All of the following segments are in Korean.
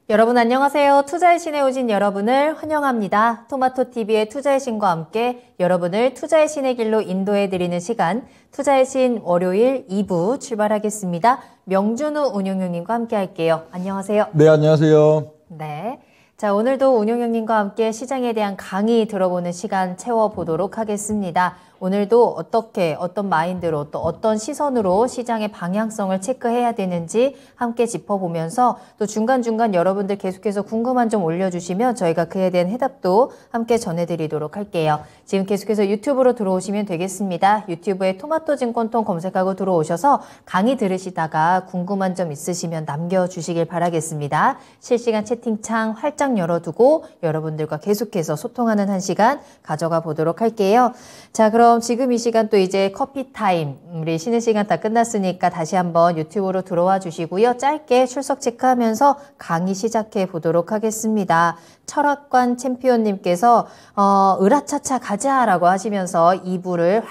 여러분 안녕하세요. 투자의 신에 오신 여러분을 환영합니다. 토마토TV의 투자의 신과 함께 여러분을 투자의 신의 길로 인도해드리는 시간, 투자의 신 월요일 2부 출발하겠습니다. 명준우 운용형님과 함께 할게요. 안녕하세요. 네, 안녕하세요. 네. 자, 오늘도 운용형님과 함께 시장에 대한 강의 들어보는 시간 채워보도록 하겠습니다. 오늘도 어떤 마인드로 또 어떤 시선으로 시장의 방향성을 체크해야 되는지 함께 짚어보면서 또 중간중간 여러분들 계속해서 궁금한 점 올려주시면 저희가 그에 대한 해답도 함께 전해드리도록 할게요. 지금 계속해서 유튜브로 들어오시면 되겠습니다. 유튜브에 토마토증권통 검색하고 들어오셔서 강의 들으시다가 궁금한 점 있으시면 남겨주시길 바라겠습니다. 실시간 채팅창 활짝 열어두고 여러분들과 계속해서 소통하는 한 시간 가져가 보도록 할게요. 자, 그럼 지금 이 시간 또 이제 커피 타임, 우리 쉬는 시간 다 끝났으니까 다시 한번 유튜브로 들어와 주시고요. 짧게 출석 체크하면서 강의 시작해 보도록 하겠습니다. 철학관 챔피언님께서 으라차차 가자라고 하시면서 2부를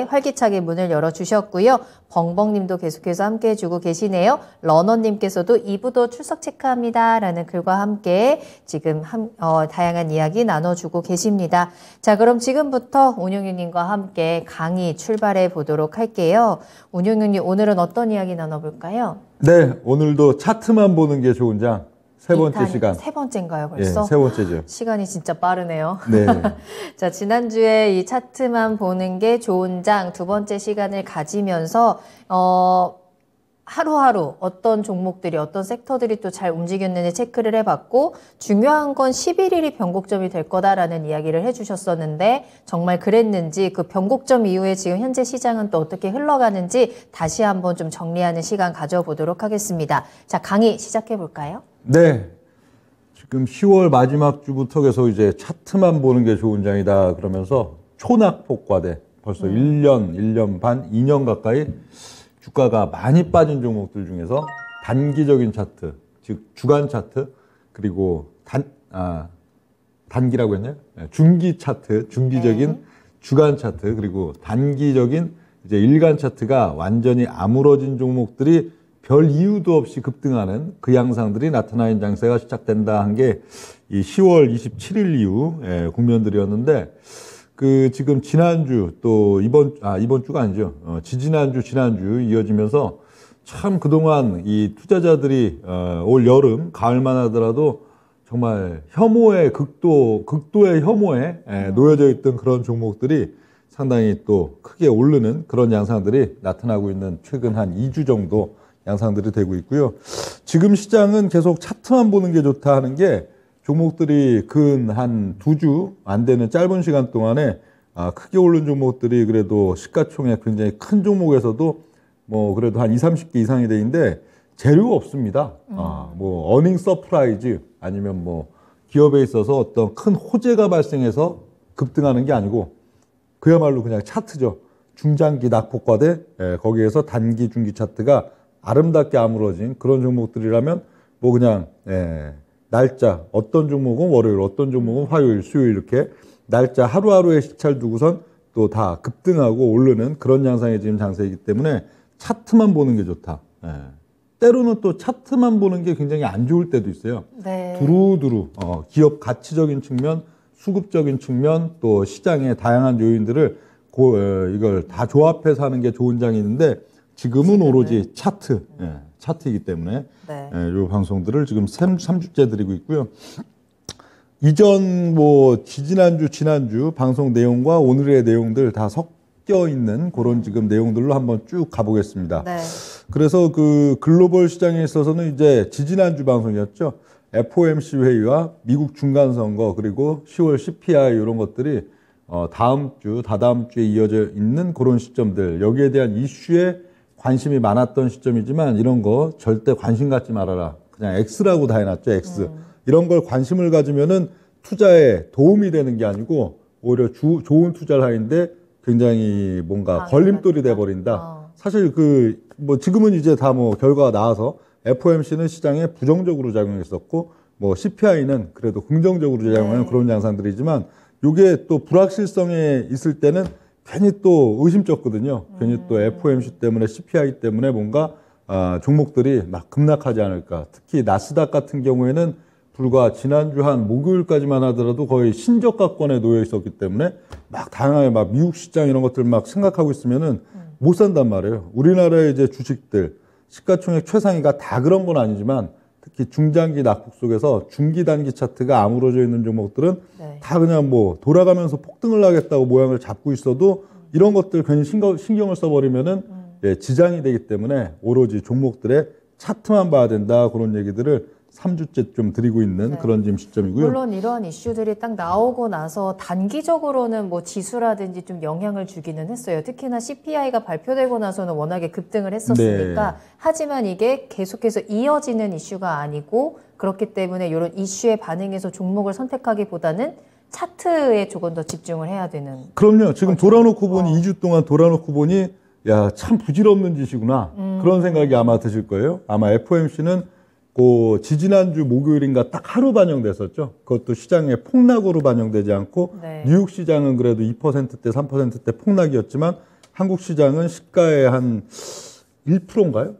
활기차게 문을 열어주셨고요. 벙벙님도 계속해서 함께 해주고 계시네요. 러너님께서도 2부도 출석 체크합니다 라는 글과 함께 지금 다양한 이야기 나눠주고 계십니다. 자, 그럼 지금부터 운용유님과 함께 강의 출발해 보도록 할게요. 운용유님, 오늘은 어떤 이야기 나눠볼까요? 네, 오늘도 차트만 보는 게 좋은 장. 세 번째 시간. 세 번째인가요, 벌써? 네, 세 번째죠. 시간이 진짜 빠르네요. 네. 자, 지난주에 이 차트만 보는 게 좋은 장 두 번째 시간을 가지면서, 하루하루 어떤 종목들이, 어떤 섹터들이 또 잘 움직였는지 체크를 해봤고, 중요한 건 11일이 변곡점이 될 거다라는 이야기를 해주셨었는데, 정말 그랬는지, 그 변곡점 이후에 지금 현재 시장은 또 어떻게 흘러가는지 다시 한번 좀 정리하는 시간 가져보도록 하겠습니다. 자, 강의 시작해볼까요? 네. 지금 10월 마지막 주부터 계속 이제 차트만 보는 게 좋은 장이다 그러면서 초낙폭과대 벌써 1년 반, 2년 가까이 주가가 많이 빠진 종목들 중에서 단기적인 차트, 즉 주간 차트, 그리고 단기라고 했나요? 중기 차트, 중기적인 주간 차트, 그리고 단기적인 이제 일간 차트가 완전히 아물어진 종목들이 별 이유도 없이 급등하는 그 양상들이 나타나는 장세가 시작된다 한 게 이 10월 27일 이후 국면들이었는데, 그 지금 지난주 또 이번 주가 아니죠. 지난주 이어지면서 참 그동안 이 투자자들이 올 여름 가을만 하더라도 정말 혐오의 극도의 혐오에 놓여져 있던 그런 종목들이 상당히 또 크게 오르는 그런 양상들이 나타나고 있는 최근 한 2주 정도 양상들이 되고 있고요. 지금 시장은 계속 차트만 보는 게 좋다 하는 게 종목들이 근 한 2주 안 되는 짧은 시간 동안에 크게 오른 종목들이 그래도 시가총액 굉장히 큰 종목에서도 뭐 그래도 한 20, 30개 이상이 돼 있는데 재료가 없습니다. 뭐 어닝 서프라이즈 아니면 뭐 기업에 있어서 어떤 큰 호재가 발생해서 급등하는 게 아니고 그야말로 그냥 차트죠. 중장기 낙폭과대 거기에서 단기 중기 차트가 아름답게 아물어진 그런 종목들이라면 뭐 그냥 날짜 어떤 종목은 월요일, 어떤 종목은 화요일, 수요일 이렇게 날짜 하루하루에 시차를 두고선 또 다 급등하고 오르는 그런 양상의 지금 장세이기 때문에 차트만 보는 게 좋다. 때로는 또 차트만 보는 게 굉장히 안 좋을 때도 있어요. 네. 두루두루 기업 가치적인 측면, 수급적인 측면, 또 시장의 다양한 요인들을 이걸 다 조합해서 하는 게 좋은 장이 있는데 지금은 오로지 차트이기 때문에 이 방송들을 지금 3주째 드리고 있고요. 이전 뭐 지난주 방송 내용과 오늘의 내용들 다 섞여 있는 그런 지금 내용들로 한번 쭉 가보겠습니다. 네. 그래서 그 글로벌 시장에 있어서는 이제 지난주 방송이었죠. FOMC 회의와 미국 중간선거 그리고 10월 CPI 이런 것들이 다다음 주에 이어져 있는 그런 시점들, 여기에 대한 이슈에 관심이 많았던 시점이지만 이런 거 절대 관심 갖지 말아라. 그냥 X라고 다 해놨죠, X. 이런 걸 관심을 가지면은 투자에 도움이 되는 게 아니고 오히려 좋은 투자를 하는데 굉장히 뭔가 걸림돌이 돼버린다. 사실 뭐 지금은 이제 다 뭐 결과가 나와서 FOMC는 시장에 부정적으로 작용했었고 뭐 CPI는 그래도 긍정적으로 작용하는 그런 양상들이지만 이게 또 불확실성에 있을 때는 괜히 또 의심쩍거든요. 괜히 또 FOMC 때문에 CPI 때문에 뭔가 종목들이 막 급락하지 않을까. 특히 나스닥 같은 경우에는 불과 지난주 한 목요일까지만 하더라도 거의 신저가권에 놓여 있었기 때문에 막 다양하게 막 미국 시장 이런 것들 막 생각하고 있으면은 못 산단 말이에요. 우리나라의 이제 주식들 시가총액 최상위가 다 그런 건 아니지만 특히 중장기 낙폭 속에서 중기 단기 차트가 아물어져 있는 종목들은 네. 다 그냥 뭐 돌아가면서 폭등을 하겠다고 모양을 잡고 있어도 이런 것들 괜히 신경을 써버리면은 예, 지장이 되기 때문에 오로지 종목들의 차트만 봐야 된다 그런 얘기들을 3주째 좀 드리고 있는 네. 그런 지금 시점이고요. 물론 이러한 이슈들이 딱 나오고 나서 단기적으로는 뭐 지수라든지 좀 영향을 주기는 했어요. 특히나 CPI가 발표되고 나서는 워낙에 급등을 했었으니까. 네. 하지만 이게 계속해서 이어지는 이슈가 아니고 그렇기 때문에 이런 이슈에 반응해서 종목을 선택하기보다는 차트에 조금 더 집중을 해야 되는. 그럼요. 지금 돌아놓고 보니 2주 동안 돌아놓고 보니 야, 참 부질없는 짓이구나. 그런 생각이 아마 드실 거예요. 아마 FOMC는 그 지지난주 목요일인가 딱 하루 반영됐었죠. 그것도 시장의 폭락으로 반영되지 않고 네. 뉴욕 시장은 그래도 2%대, 3%대 폭락이었지만 한국 시장은 시가의 한 1%인가요?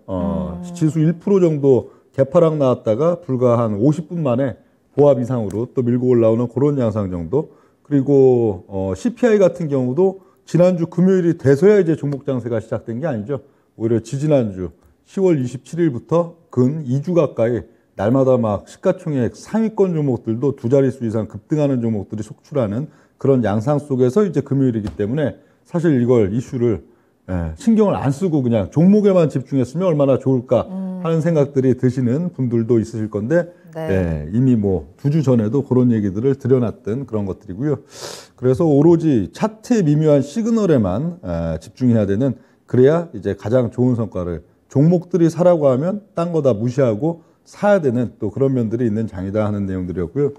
지수 1% 정도 개파락 나왔다가 불과 한 50분 만에 보합 이상으로 또 밀고 올라오는 그런 양상 정도. 그리고 CPI 같은 경우도 지난주 금요일이 돼서야 이제 종목 장세가 시작된 게 아니죠. 오히려 지지난주 10월 27일부터 근 2주 가까이 날마다 막 시가총액 상위권 종목들도 두 자릿수 이상 급등하는 종목들이 속출하는 그런 양상 속에서 이제 금요일이기 때문에 사실 이걸 이슈를 신경을 안 쓰고 그냥 종목에만 집중했으면 얼마나 좋을까 하는 생각들이 드시는 분들도 있으실 건데 네. 이미 뭐 2주 전에도 그런 얘기들을 드려놨던 그런 것들이고요. 그래서 오로지 차트의 미묘한 시그널에만 집중해야 되는 그래야 이제 가장 좋은 성과를 종목들이 사라고 하면 딴 거 다 무시하고 사야 되는 또 그런 면들이 있는 장이다 하는 내용들이었고요.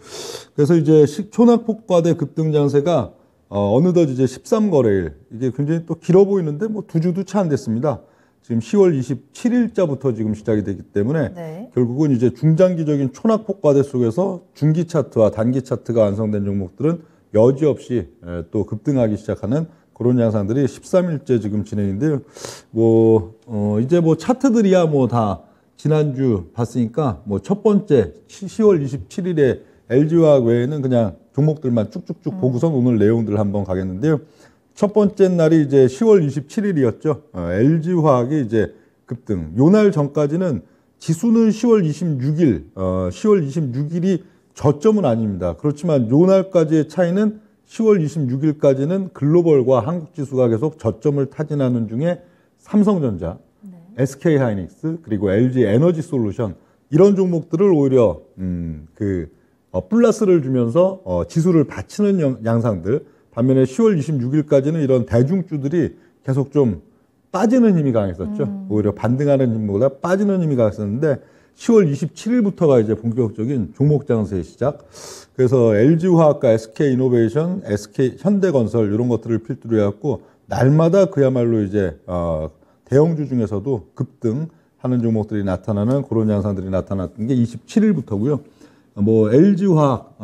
그래서 이제 초낙폭과대 급등 장세가 어느덧 이제 13거래일 이게 굉장히 또 길어 보이는데 뭐 2주도 채 안 됐습니다. 지금 10월 27일자부터 지금 시작이 되기 때문에 네. 결국은 이제 중장기적인 초낙폭과대 속에서 중기 차트와 단기 차트가 완성된 종목들은 여지없이 또 급등하기 시작하는 그런 양상들이 13일째 지금 진행인데요. 이제 뭐 차트들이야 뭐 다 지난주 봤으니까 뭐 첫 번째 10월 27일에 LG화학 외에는 그냥 종목들만 쭉쭉쭉 보고선 오늘 내용들 한번 가겠는데요. 첫 번째 날이 이제 10월 27일이었죠. LG화학이 이제 급등. 요 날 전까지는 지수는 10월 26일이 저점은 아닙니다. 그렇지만 요 날까지의 차이는 10월 26일까지는 글로벌과 한국 지수가 계속 저점을 타진하는 중에 삼성전자, SK하이닉스 그리고 LG 에너지 솔루션 이런 종목들을 오히려 플러스를 주면서 지수를 받치는 양상들. 반면에 10월 26일까지는 이런 대중주들이 계속 좀 빠지는 힘이 강했었죠. 오히려 반등하는 힘보다 빠지는 힘이 강했었는데 10월 27일부터가 이제 본격적인 종목 장세의 시작. 그래서 LG화학과 SK이노베이션, 현대건설 이런 것들을 필두로 해갖고 날마다 그야말로 이제 대형주 중에서도 급등하는 종목들이 나타나는 그런 양상들이 나타났던 게 27일부터고요. 뭐 LG화학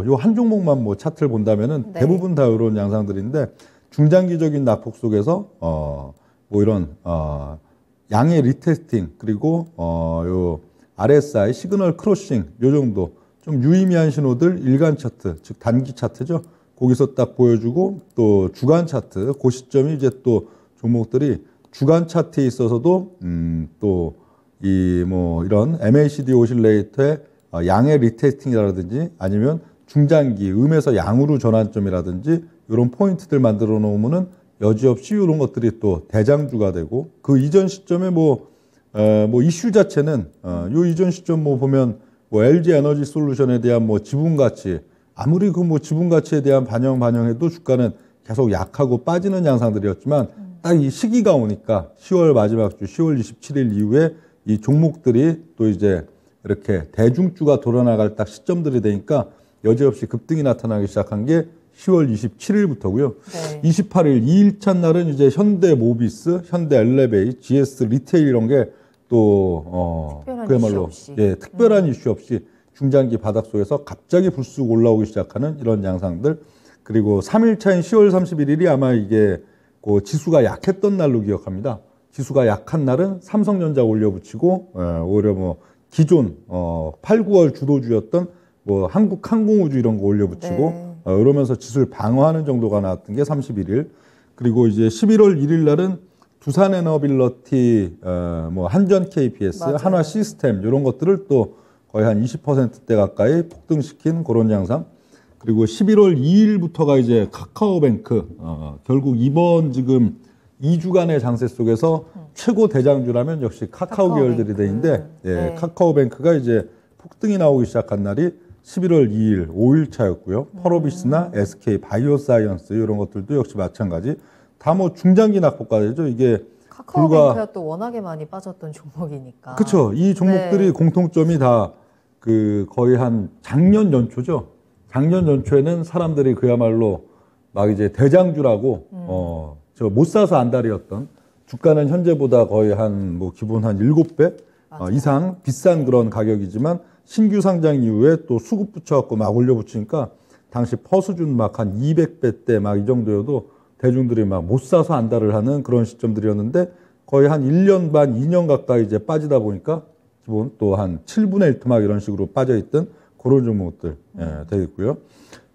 요 한 종목만 뭐 차트를 본다면은 네. 대부분 다 이런 양상들인데 중장기적인 낙폭 속에서 뭐 이런 양의 리테스팅 그리고 요 RSI 시그널 크로싱 요 정도 좀 유의미한 신호들 일간 차트 즉 단기 차트죠. 거기서 딱 보여주고 또 주간 차트 그 시점이 이제 또 종목들이 주간 차트에 있어서도 또 이 뭐 이런 MACD 오실레이터의 양의 리테스팅이라든지 아니면 중장기 음에서 양으로 전환점이라든지 이런 포인트들 만들어 놓으면은 여지없이 이런 것들이 또 대장주가 되고 그 이전 시점에 뭐 이슈 자체는 요 이전 시점 뭐 보면 뭐 LG 에너지 솔루션에 대한 뭐 지분 가치 아무리 그 뭐 지분 가치에 대한 반영해도 주가는 계속 약하고 빠지는 양상들이었지만 딱 이 시기가 오니까 10월 마지막 주 10월 27일 이후에 이 종목들이 또 이제 이렇게 대중주가 돌아나갈 딱 시점들이 되니까 여지없이 급등이 나타나기 시작한 게 10월 27일부터고요. 네. 28일 2일차 날은 이제 현대모비스, 현대엘레베이, GS 리테일 이런 게 또 그야말로 특별한 이슈 없이 중장기 바닥 속에서 갑자기 불쑥 올라오기 시작하는 이런 양상들. 그리고 3일차인 10월 31일이 아마 이게 그 지수가 약했던 날로 기억합니다. 지수가 약한 날은 삼성전자 올려붙이고 오히려 뭐 기존 8, 9월 주도주였던 뭐 한국항공우주 이런 거 올려붙이고 이러면서 지수를 방어하는 정도가 나왔던 게 31일. 그리고 이제 11월 1일 날은 두산에너빌러티, 뭐 한전 KPS, 맞아요. 한화 시스템 이런 것들을 또 거의 한 20%대 가까이 폭등시킨 그런 양상. 그리고 11월 2일부터가 이제 카카오뱅크, 결국 이번 지금 2주간의 장세 속에서 최고 대장주라면 역시 카카오 계열들이 되는데, 예, 카카오뱅크가 이제 폭등이 나오기 시작한 날이 11월 2일, 5일 차였고요. 펄어비스나 SK 바이오사이언스 이런 것들도 역시 마찬가지. 다 뭐 중장기 낙폭과대죠. 이게 카카오뱅크가 또 워낙에 많이 빠졌던 종목이니까. 그렇죠. 이 종목들이 공통점이 다 그 거의 한 작년 연초죠. 작년 연초에는 사람들이 그야말로 막 이제 대장주라고 저 못 사서 안달이었던 주가는 현재보다 거의 한 뭐 기본 한 7배 이상 비싼 그런 가격이지만 신규 상장 이후에 또 수급 붙여갖고 막 올려붙이니까 당시 퍼수준 막 한 200배대 막 이 정도여도 대중들이 막 못 사서 안달을 하는 그런 시점들이었는데 거의 한 1년 반, 2년 가까이 이제 빠지다 보니까 기본 또 한 7분의 1토막 이런 식으로 빠져있던 그런 종목들 되겠고요.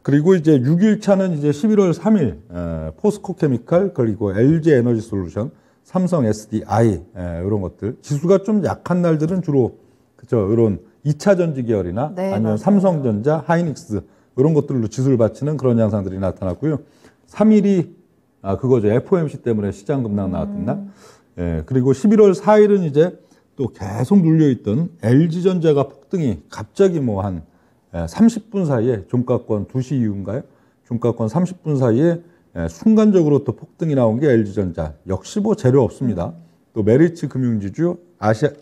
그리고 이제 6일차는 이제 11월 3일 포스코 케미칼 그리고 LG 에너지 솔루션, 삼성 SDI 이런 것들 지수가 좀 약한 날들은 주로 그죠 이런 2차 전지 계열이나 아니면 맞아요. 삼성전자, 하이닉스 이런 것들로 지수를 받치는 그런 양상들이 나타났고요. 3일이 그거죠. FOMC 때문에 시장 급락 나왔던 날. 예, 그리고 11월 4일은 이제 또 계속 눌려있던 LG전자가 폭등이 갑자기 뭐 한 30분 사이에 종가권 2시 이후인가요? 종가권 30분 사이에 순간적으로 또 폭등이 나온 게 LG전자. 역시 뭐 재료 없습니다. 또 메리츠 금융지주,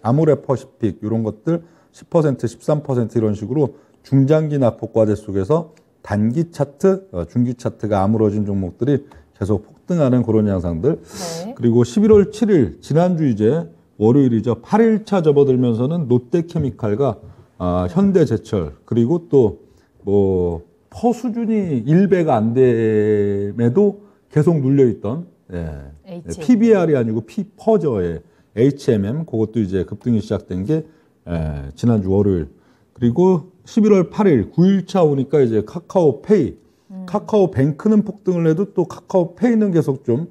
아모레퍼시픽 이런 것들 10%, 13% 이런 식으로 중장기 낙폭 과대 속에서 단기 차트, 중기 차트가 아물어진 종목들이 계속 폭등하는 그런 양상들. 네. 그리고 11월 7일 지난주 이제 월요일이죠. 8일차 접어들면서는 롯데케미칼과 현대제철 그리고 또 뭐 퍼수준이 1배가 안 됨에도 계속 눌려있던 PBR이 아니고 P퍼저의 HMM 그것도 이제 급등이 시작된 게 지난주 월요일. 그리고 11월 8일 9일차 오니까 이제 카카오페이, 카카오뱅크는 폭등을 해도 또 카카오페이는 계속 좀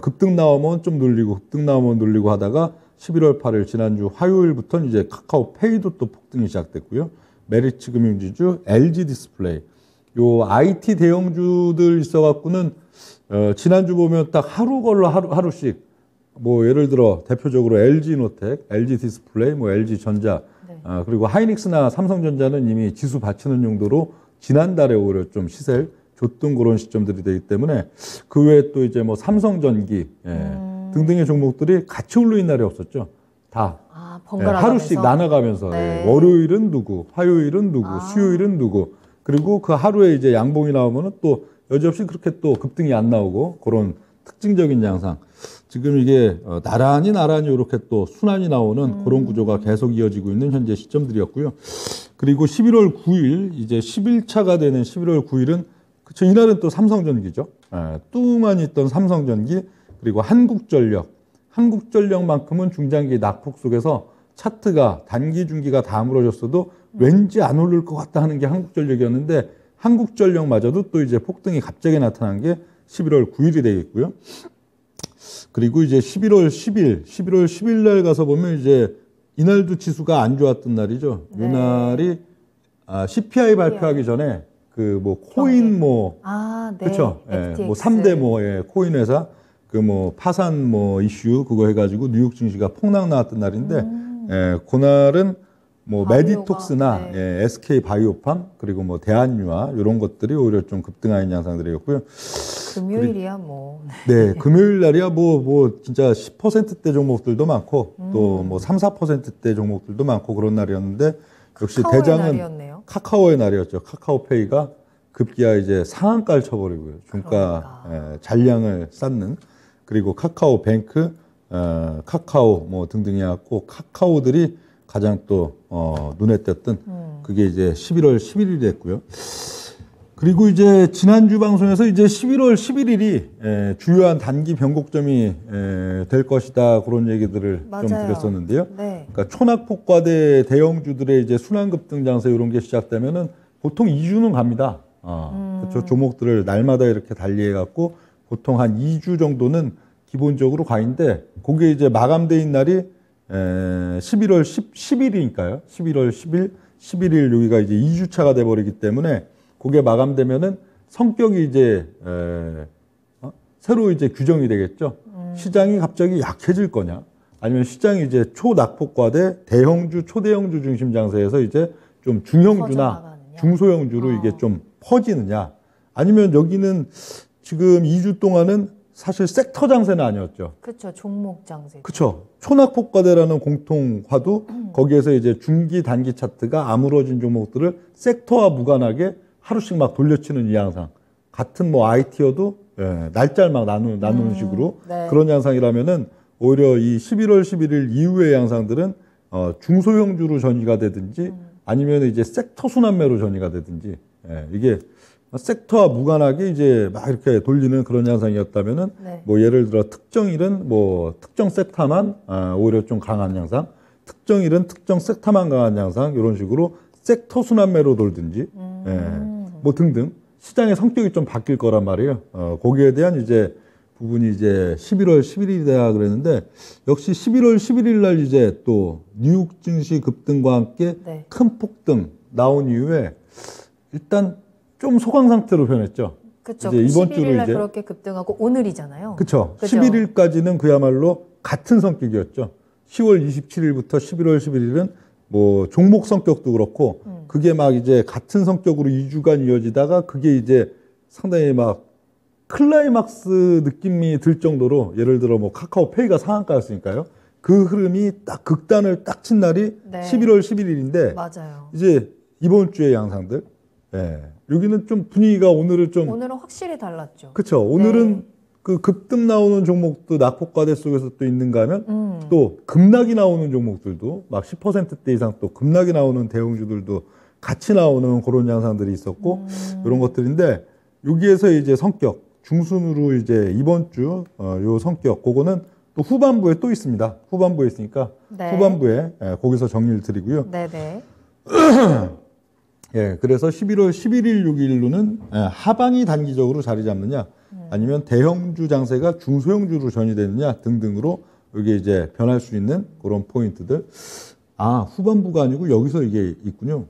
급등 나오면 좀 눌리고 급등 나오면 눌리고 하다가 11월 8일 지난주 화요일부터는 이제 카카오페이도 또 폭등이 시작됐고요. 메리츠 금융지주, LG 디스플레이, 요 IT 대형주들 있어갖고는 지난주 보면 딱 하루 걸러 하루씩 뭐 예를 들어 대표적으로 LG노텍, LG 디스플레이, 뭐 LG전자 그리고 하이닉스나 삼성전자는 이미 지수 받치는 용도로 지난달에 오히려 좀 시세를 줬던 그런 시점들이 되기 때문에 그 외에 또 이제 뭐 삼성전기 등등의 종목들이 같이 올라인 날이 없었죠. 다 하루씩 나눠가면서 월요일은 누구, 화요일은 누구, 수요일은 누구 그리고 그 하루에 이제 양봉이 나오면은 또 여지없이 그렇게 또 급등이 안 나오고 그런 특징적인 양상. 지금 이게 나란히 이렇게 또 순환이 나오는 그런 구조가 계속 이어지고 있는 현재 시점들이었고요. 그리고 11월 9일 이제 10일차가 되는 11월 9일은 그쵸 이날은 또 삼성전기죠. 뚱만 있던 삼성전기 그리고 한국전력만큼은 중장기 낙폭 속에서 차트가 단기 중기가 다 무너졌어도 왠지 안 오를 것 같다 하는 게 한국전력이었는데 한국전력마저도 또 이제 폭등이 갑자기 나타난 게 11월 9일이 되겠고요. 그리고 이제 11월 10일 날 가서 보면 이제 이날도 지수가 안 좋았던 날이죠. 이날이 CPI 발표하기 전에 그 뭐 코인 뭐 그렇죠. 뭐 3대 뭐 코인 회사 그 뭐 파산 뭐 이슈 그거 해가지고 뉴욕 증시가 폭락 나왔던 날인데 그날은 뭐 메디톡스나 SK 바이오팜 그리고 뭐 대한유화 이런 것들이 오히려 좀 급등하는 양상들이었고요. 금요일이야 뭐. 네, 금요일 날이야 뭐 진짜 10%대 종목들도 많고 또 뭐 3, 4%대 종목들도 많고 그런 날이었는데 역시 대장은 날이었네요. 카카오의 날이었죠. 카카오페이가 급기야 이제 상한가를 쳐버리고요. 중가 잔량을 쌓는 그리고 카카오뱅크, 카카오 뭐 등등이 해갖고 카카오들이 가장 또 눈에 띄었던 그게 이제 11월 11일이 됐고요. 그리고 이제 지난주 방송에서 이제 11월 11일이 주요한 단기 변곡점이 될 것이다 그런 얘기들을 맞아요. 좀 드렸었는데요. 네. 그러니까 초낙폭과대 대형주들의 이제 순환급등 장세 이런 게 시작되면은 보통 2주는 갑니다. 그렇죠. 종목들을 날마다 이렇게 달리해 갖고 보통 한 2주 정도는 기본적으로 가인데 그게 이제 마감되는 날이 11월 10일이니까요. 11월 10일, 11일 여기가 이제 2주차가 돼 버리기 때문에 그게 마감되면은 성격이 이제 새로 이제 규정이 되겠죠. 시장이 갑자기 약해질 거냐, 아니면 시장이 이제 초낙폭과대 대형주, 초대형주 중심 장세에서 이제 좀 중형주나 중소형주로 이게 좀 퍼지느냐, 아니면 여기는 지금 2주 동안은 사실 섹터 장세는 아니었죠. 그렇죠. 종목 장세. 그렇죠. 초낙폭과대라는 공통화도 거기에서 이제 중기 단기 차트가 아물어진 종목들을 섹터와 무관하게 하루씩 막 돌려치는 이 양상. 같은 뭐 IT여도 날짜를 막 나누는 식으로 네. 그런 양상이라면은 오히려 이 11월 11일 이후의 양상들은 중소형주로 전이가 되든지 아니면 이제 섹터 순환매로 전이가 되든지 이게 섹터와 무관하게 이제 막 이렇게 돌리는 그런 양상이었다면은 네. 뭐 예를 들어 특정일은 뭐 특정 섹터만 오히려 좀 강한 양상, 특정일은 특정 섹터만 강한 양상 이런 식으로 섹터 순환매로 돌든지 뭐 등등 시장의 성격이 좀 바뀔 거란 말이에요. 거기에 대한 이제 부분이 이제 11월 11일이다 그랬는데 역시 11월 11일 날 이제 또 뉴욕 증시 급등과 함께 네. 큰 폭등 나온 이후에 일단 좀 소강 상태로 변했죠. 그렇죠. 이제 이번 주로 11일 날 이제 그렇게 급등하고 오늘이잖아요. 그렇죠. 그죠? 11일까지는 그야말로 같은 성격이었죠. 10월 27일부터 11월 11일은 뭐 종목 성격도 그렇고 그게 막 이제 같은 성격으로 2주간 이어지다가 그게 이제 상당히 막 클라이막스 느낌이 들 정도로 예를 들어 뭐 카카오페이가 상한가였으니까요. 그 흐름이 딱 극단을 딱 친 날이 네. 11월 11일인데 맞아요. 이제 이번 주의 양상들 여기는 좀 분위기가 오늘은 좀 오늘은 확실히 달랐죠. 그렇죠. 오늘은 네. 그 급등 나오는 종목도 낙폭과대 속에서 또 있는가 하면 또 급락이 나오는 종목들도 막 10%대 이상 또 급락이 나오는 대형주들도 같이 나오는 그런 양상들이 있었고 이런 것들인데 여기에서 이제 성격 중순으로 이제 이번 주 요 성격 그거는 또 후반부에 또 있습니다. 후반부에 있으니까 네. 후반부에 거기서 정리를 드리고요. 네네. 그래서 11월 11일, 6일로는 하방이 단기적으로 자리 잡느냐, 아니면 대형주 장세가 중소형주로 전이되느냐 등등으로 이게 이제 변할 수 있는 그런 포인트들. 후반부가 아니고 여기서 이게 있군요.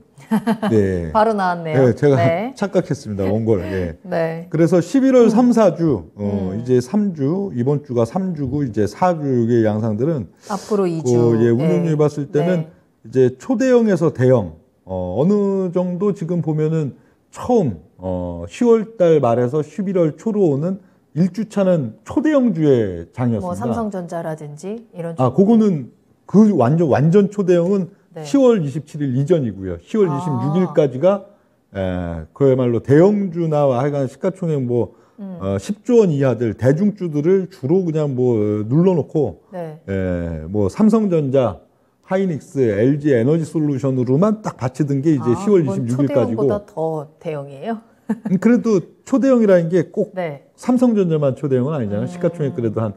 네. 바로 나왔네요. 제가 네. 착각했습니다. 원걸. 네. 그래서 11월 3, 4주, 이제 3주, 이번 주가 3주고 이제 4주의 양상들은 앞으로 2주. 운용률 봤을 때는 이제 초대형에서 대형, 어느 정도 지금 보면은 처음 10월 달 말에서 11월 초로 오는 1주차는 초대형주의 장이었습니다. 뭐 삼성전자라든지 이런 그거는 그 완전 초대형은 네. 10월 27일 이전이고요. 10월 26일까지가 그야말로 대형주나 하여간 시가총액 뭐 10조 원 이하들 대중주들을 주로 그냥 뭐 눌러놓고 뭐 삼성전자, 하이닉스, LG 에너지 솔루션으로만 딱 받치던 게 이제 10월 26일까지고. 초대형보다 더 대형이에요? 그래도 초대형이라는 게 꼭 네. 삼성전자만 초대형은 아니잖아요. 시가총액 그래도 한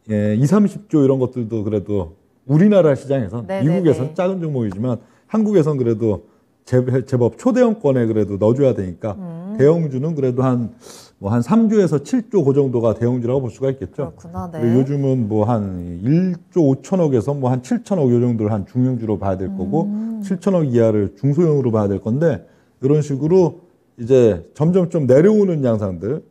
2, 30조 이런 것들도 그래도 우리나라 시장에선 미국에선 작은 종목이지만 한국에선 그래도 제법 초대형권에 그래도 넣어줘야 되니까 대형주는 그래도 한 3조에서 7조 그 정도가 대형주라고 볼 수가 있겠죠. 그렇구나. 네. 그리고 요즘은 뭐 한 1조 5천억에서 뭐 한 7천억 요 정도를 한 중형주로 봐야 될 거고 7천억 이하를 중소형으로 봐야 될 건데 이런 식으로 이제 점점 좀 내려오는 양상들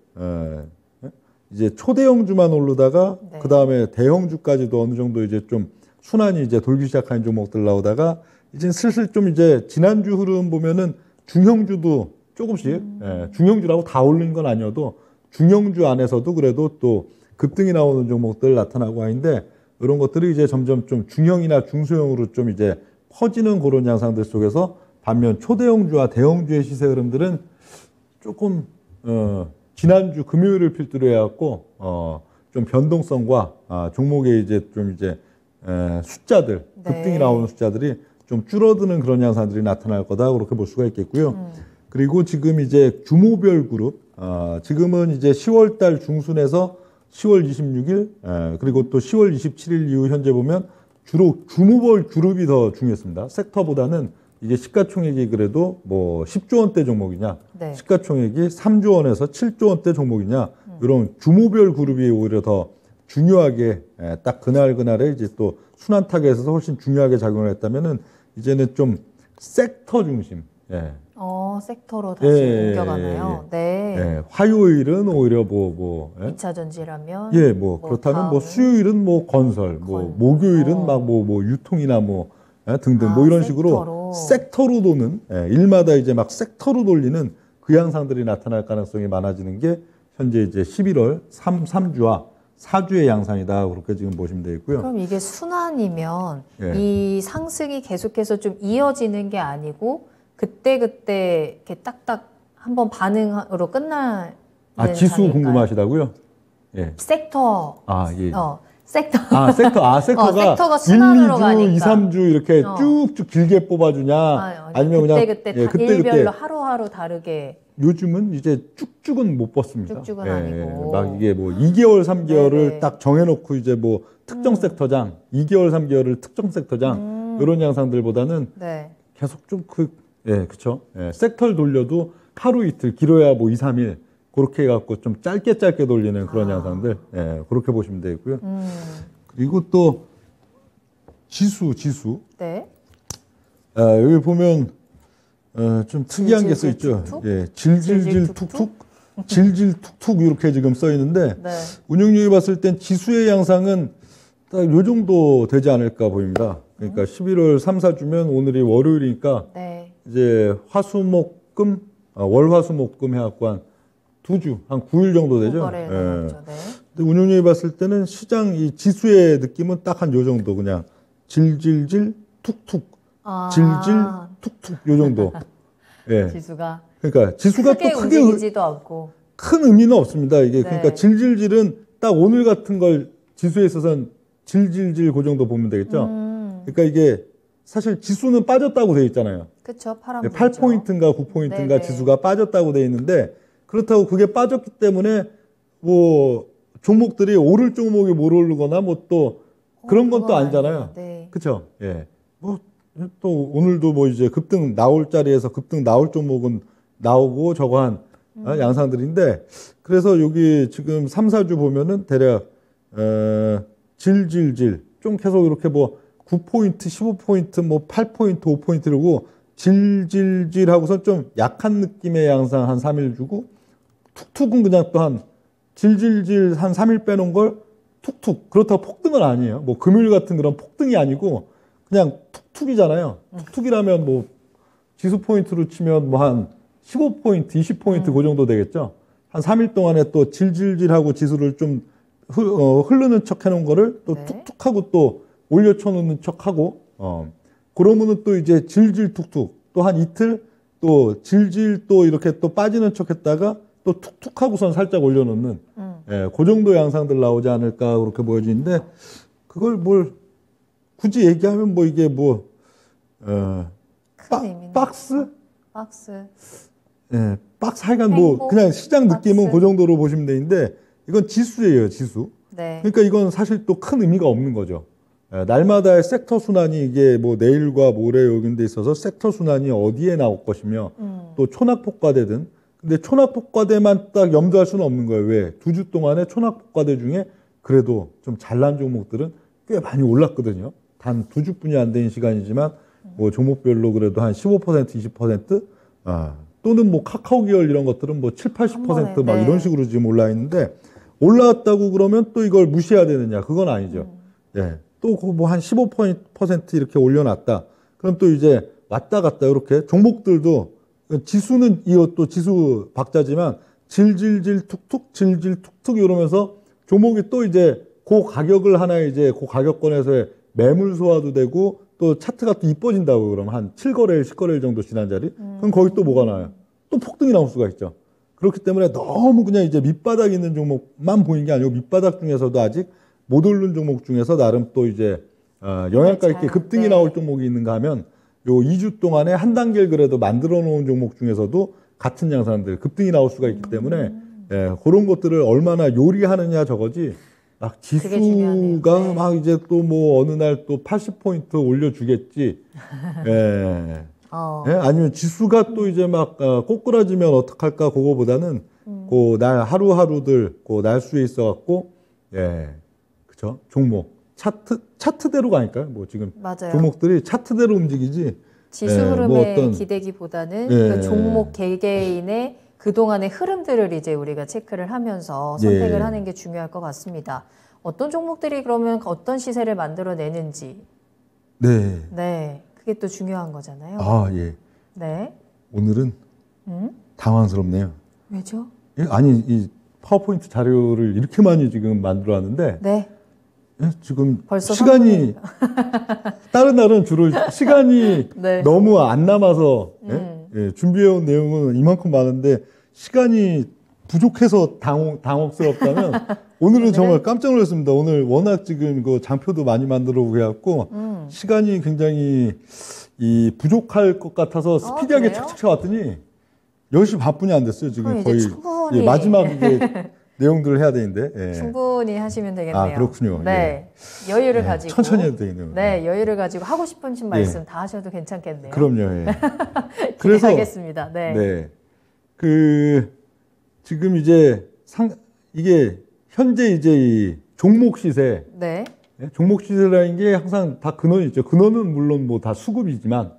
이제 초대형주만 오르다가 그 다음에 대형주까지도 어느 정도 이제 좀 순환이 이제 돌기 시작하는 종목들 나오다가 이제 슬슬 좀 이제 지난주 흐름 보면은 중형주도 조금씩 중형주라고 다 오르는 건 아니어도 중형주 안에서도 그래도 또 급등이 나오는 종목들 나타나고 하는데 이런 것들이 이제 점점 좀 중형이나 중소형으로 좀 이제 퍼지는 그런 양상들 속에서 반면 초대형주와 대형주의 시세 흐름들은 조금 지난주 금요일을 필두로 해갖고 좀 변동성과 종목의 이제 좀 이제 숫자들 급등이 나오는 숫자들이 좀 줄어드는 그런 양상들이 나타날 거다 그렇게 볼 수가 있겠고요. 그리고 지금 이제 규모별 그룹, 지금은 이제 10월 달 중순에서 10월 26일, 그리고 또 10월 27일 이후 현재 보면 주로 규모별 그룹이 더 중요했습니다. 섹터보다는 이게 시가총액이 그래도 뭐 10조 원대 종목이냐, 네. 시가총액이 3조 원에서 7조 원대 종목이냐, 이런 규모별 그룹이 오히려 더 중요하게 딱 그날그날에 이제 또 순환 타겟에서 훨씬 중요하게 작용을 했다면은 이제는 좀 섹터 중심. 예. 섹터로 다시 옮겨가나요? 네. 예. 화요일은 오히려 예? 2차 전지라면. 예, 그렇다면 다음은? 수요일은 건설, 목요일은 유통이나 등등 이런 식으로 섹터로 도는, 일마다 이제 막 섹터로 돌리는 그 양상들이 나타날 가능성이 많아지는 게 현재 이제 11월 3주와 4주의 양상이다. 그렇게 지금 보시면 되겠고요. 그럼 이게 순환이면 예. 이 상승이 계속해서 좀 이어지는 게 아니고 그때 이렇게 딱딱 한번 반응으로 끝나는 지수 장일까요? 궁금하시다고요? 예. 섹터. 예. 섹터. 섹터가 섹터가 순환으로 1, 2주, 가니까. 2, 3주 이렇게 쭉쭉 길게 뽑아주냐, 아니면 그냥 그때 일별로 하루하루 다르게. 요즘은 이제 쭉쭉은 못 벗습니다. 쭉쭉은 아니고. 막 이게 2개월, 3개월을 네네. 딱 정해놓고 이제 특정 섹터장, 2개월, 3개월을 특정 섹터장, 이런 양상들보다는 네. 계속 좀 그쵸. 섹터를 돌려도 하루 이틀, 길어야 2, 3일, 그렇게 해갖고 좀 짧게 돌리는 그런 양상들, 그렇게 보시면 되고요. 그리고 또 지수. 네. 여기 보면 좀 특이한 게 써 있죠. 툭툭? 예, 질질질 툭툭, 질질 툭툭 이렇게 지금 써 있는데 네. 운용률이 봤을 땐 지수의 양상은 딱 요 정도 되지 않을까 보입니다. 그러니까 11월 3, 4주면 오늘이 월요일이니까 네. 이제 화수목금, 월화수목금 해갖고 한 2주, 한 9일 정도 되죠. 거래일 남았죠. 네. 근데 운용률이 봤을 때는 시장 이 지수의 느낌은 딱 한 요 정도 그냥 질질질 툭툭. 질질 툭툭 요 정도. 예. 지수가 그러니까 지수가 크게 또 크게 움직이지도 않고. 큰 의미는 없습니다. 이게 네. 그러니까 질질질은 딱 오늘 같은 걸 지수에 있어서는 질질질 그 정도 보면 되겠죠. 그러니까 이게 사실 지수는 빠졌다고 돼 있잖아요. 그렇죠. 파란 8포인트인가 9포인트인가 네네. 지수가 빠졌다고 돼 있는데 그렇다고 그게 빠졌기 때문에 종목들이 오를 종목이 못 오르거나 또 그런 건 또 아니잖아요. 네. 그렇죠. 예. 또 오늘도 이제 급등 나올 자리에서 급등 나올 종목은 나오고 저거 한 양상들인데 그래서 여기 지금 3, 4주 보면은 대략 질질질 좀 계속 이렇게 9포인트, 15포인트, 8포인트, 5포인트 이러고 질질질 하고서 좀 약한 느낌의 양상 한 3일 주고 툭툭은 그냥 또 한 질질질 한 3일 빼놓은 걸 툭툭 그렇다고 폭등은 아니에요. 금요일 같은 그런 폭등이 아니고 그냥 툭툭이잖아요. 툭툭이라면 지수 포인트로 치면 한 15포인트, 20포인트 그 정도 되겠죠. 한 3일 동안에 또 질질질하고 지수를 좀 흐르는 척 해놓은 거를 또 네. 툭툭하고 또 올려쳐 놓는 척하고 그러면은 또 이제 질질 툭툭 또 한 이틀 또 질질 또 이렇게 또 빠지는 척 했다가 또 툭툭하고선 살짝 올려놓는 그 정도 양상들 나오지 않을까 그렇게 보여지는데 그걸 굳이 얘기하면 이게 박스? 예, 박스 하여간 그냥 시장 느낌은 그 정도로 보시면 되는데 이건 지수예요, 지수. 네. 그러니까 이건 사실 또 큰 의미가 없는 거죠. 날마다의 섹터 순환이 이게 내일과 모레 여기는 데 있어서 섹터 순환이 어디에 나올 것이며 또 초락폭과대든 근데 초락폭과대만 딱 염두할 수는 없는 거예요. 왜? 2주 동안에 초락폭과대 중에 그래도 좀 잘난 종목들은 꽤 많이 올랐거든요. 단 2주뿐이 안 된 시간이지만 종목별로 그래도 한 15%, 20% 또는 카카오 계열 이런 것들은 7, 80% 막 네. 이런 식으로 지금 올라 있는데 올라왔다고 그러면 또 이걸 무시해야 되느냐? 그건 아니죠. 예. 또 한 15% 이렇게 올려놨다. 그럼 또 이제 왔다 갔다 이렇게 종목들도 지수는 이것도 지수 박자지만 질질질 툭툭 질질 툭툭 이러면서 종목이 또 이제 그 가격을 하나 이제 그 가격권에서의 매물 소화도 되고 또 차트가 또 이뻐진다고 그러면 한 7거래일, 10거래일 정도 지난 자리 그럼 거기 또 뭐가 나와요? 또 폭등이 나올 수가 있죠. 그렇기 때문에 너무 그냥 이제 밑바닥 있는 종목만 보인 게 아니고 밑바닥 중에서도 아직 못 오른 종목 중에서 나름 또 이제 영양가 있게 급등이 나올 종목이 있는가 하면 요 2주 동안에 한 단계를 그래도 만들어 놓은 종목 중에서도 같은 양상들 급등이 나올 수가 있기 때문에 예, 그런 것들을 얼마나 요리하느냐 저거지. 막 그게 중요하네요. 지수가 네. 막 이제 또 뭐 어느 날 또 80포인트 올려주겠지. 예. 예? 아니면 지수가 또 이제 막 꼬꾸라지면 어떡할까 그거보다는 그 날 하루하루들 그 날수에 있어갖고 예, 그쵸? 종목 차트대로 가니까요. 뭐 지금 맞아요. 종목들이 차트대로 움직이지. 지수 예, 흐름에 뭐 어떤 기대기보다는 예. 그 종목 개개인의 그동안의 흐름들을 이제 우리가 체크를 하면서 선택을 예. 하는 게 중요할 것 같습니다. 어떤 종목들이 그러면 어떤 시세를 만들어내는지. 네. 네. 그게 또 중요한 거잖아요. 아, 예. 네. 오늘은 당황스럽네요. 왜죠? 예, 아니 이 파워포인트 자료를 이렇게 많이 지금 만들어 왔는데 네. 예, 지금 벌써 시간이 다른 날은 주로 시간이 네. 너무 안 남아서 예, 준비해온 내용은 이만큼 많은데 시간이 부족해서 당혹스럽다면 오늘은 정말 깜짝 놀랐습니다. 오늘 워낙 지금 그 장표도 많이 만들어 오고 해갖고 시간이 굉장히 부족할 것 같아서 스피디하게 그래요? 착착 왔더니 10시 반뿐이 안 됐어요. 지금 그럼 이제 거의 충분히 예, 마지막 이제 내용들을 해야 되는데. 예. 충분히 하시면 되겠네요. 아, 그렇군요. 네. 여유를 예, 가지고. 천천히 해도 되겠네요. 네, 여유를 가지고 하고 싶으신 말씀 다 하셔도 괜찮겠네요. 그럼요. 예. 기대하겠습니다. 네. 네. 지금 이제 이게 현재 이제 이 종목 시세, 네. 예? 종목 시세라는 게 항상 다 근원이 있죠. 근원은 물론 뭐 다 수급이지만,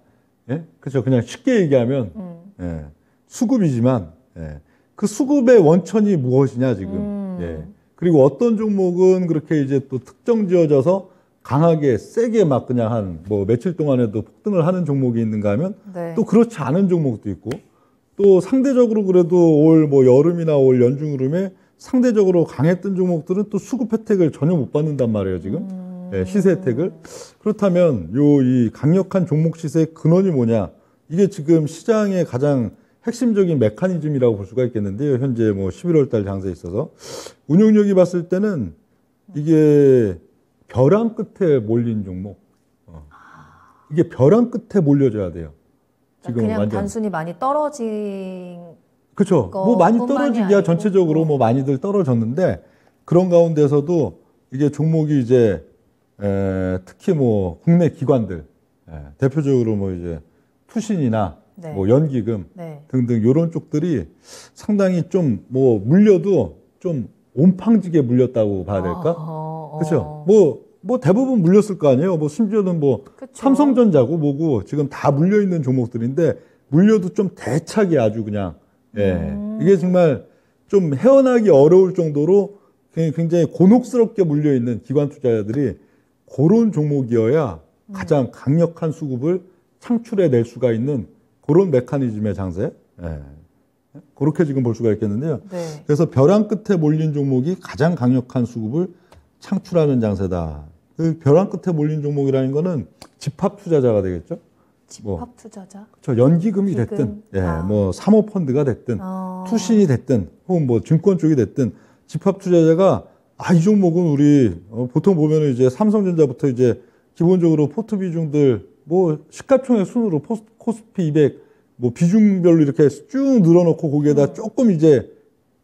예? 그렇죠. 그냥 쉽게 얘기하면, 예. 수급이지만, 예. 그 수급의 원천이 무엇이냐 지금. 예. 그리고 어떤 종목은 그렇게 이제 또 특정 지어져서 강하게 세게 막 그냥 한 뭐 며칠 동안에도 폭등을 하는 종목이 있는가 하면 네. 또 그렇지 않은 종목도 있고 또 상대적으로 그래도 올 뭐 여름이나 올 연중 흐름에 상대적으로 강했던 종목들은 또 수급 혜택을 전혀 못 받는단 말이에요 지금. 예, 시세 혜택을. 그렇다면 이 강력한 종목 시세의 근원이 뭐냐? 이게 지금 시장의 가장 핵심적인 메커니즘이라고 볼 수가 있겠는데요. 현재 뭐 11월 달 장세에 있어서 운용력이 봤을 때는 이게 벼랑 끝에 몰린 종목. 이게 벼랑 끝에 몰려줘야 돼요. 지금 그냥 완전. 단순히 많이 떨어진 그렇죠. 뭐 많이 것뿐만이 떨어지기야 아니고. 전체적으로 뭐 많이들 떨어졌는데 그런 가운데서도 이게 종목이 이제 특히 뭐 국내 기관들 대표적으로 뭐 이제 투신이나 네. 뭐 연기금 네. 등등 요런 쪽들이 상당히 좀 뭐 물려도 좀 온팡지게 물렸다고 봐야 될까? 그렇죠. 뭐 대부분 물렸을 거 아니에요. 뭐 심지어는 뭐 그쵸. 삼성전자고 뭐고 지금 다 물려 있는 종목들인데 물려도 좀 대차게 아주 그냥 이게 정말 좀 헤어나기 어려울 정도로 굉장히 곤혹스럽게 물려 있는 기관 투자자들이 그런 종목이어야 가장 강력한 수급을 창출해 낼 수가 있는 그런 메커니즘의 장세. 그렇게 지금 볼 수가 있겠는데요. 네. 그래서 벼랑 끝에 몰린 종목이 가장 강력한 수급을 창출하는 장세다. 그 벼랑 끝에 몰린 종목이라는 거는 집합 투자자가 되겠죠. 집합 투자자. 저 연기금이 기금? 됐든, 뭐 사모펀드가 됐든, 어. 투신이 됐든, 혹은 뭐 증권 쪽이 됐든 집합 투자자가 이 종목은 우리 보통 보면은 이제 삼성전자부터 이제 기본적으로 포트 비중들 뭐 시가총액 순으로 코스피 200 뭐 비중별로 이렇게 쭉 늘어놓고 거기에다 조금 이제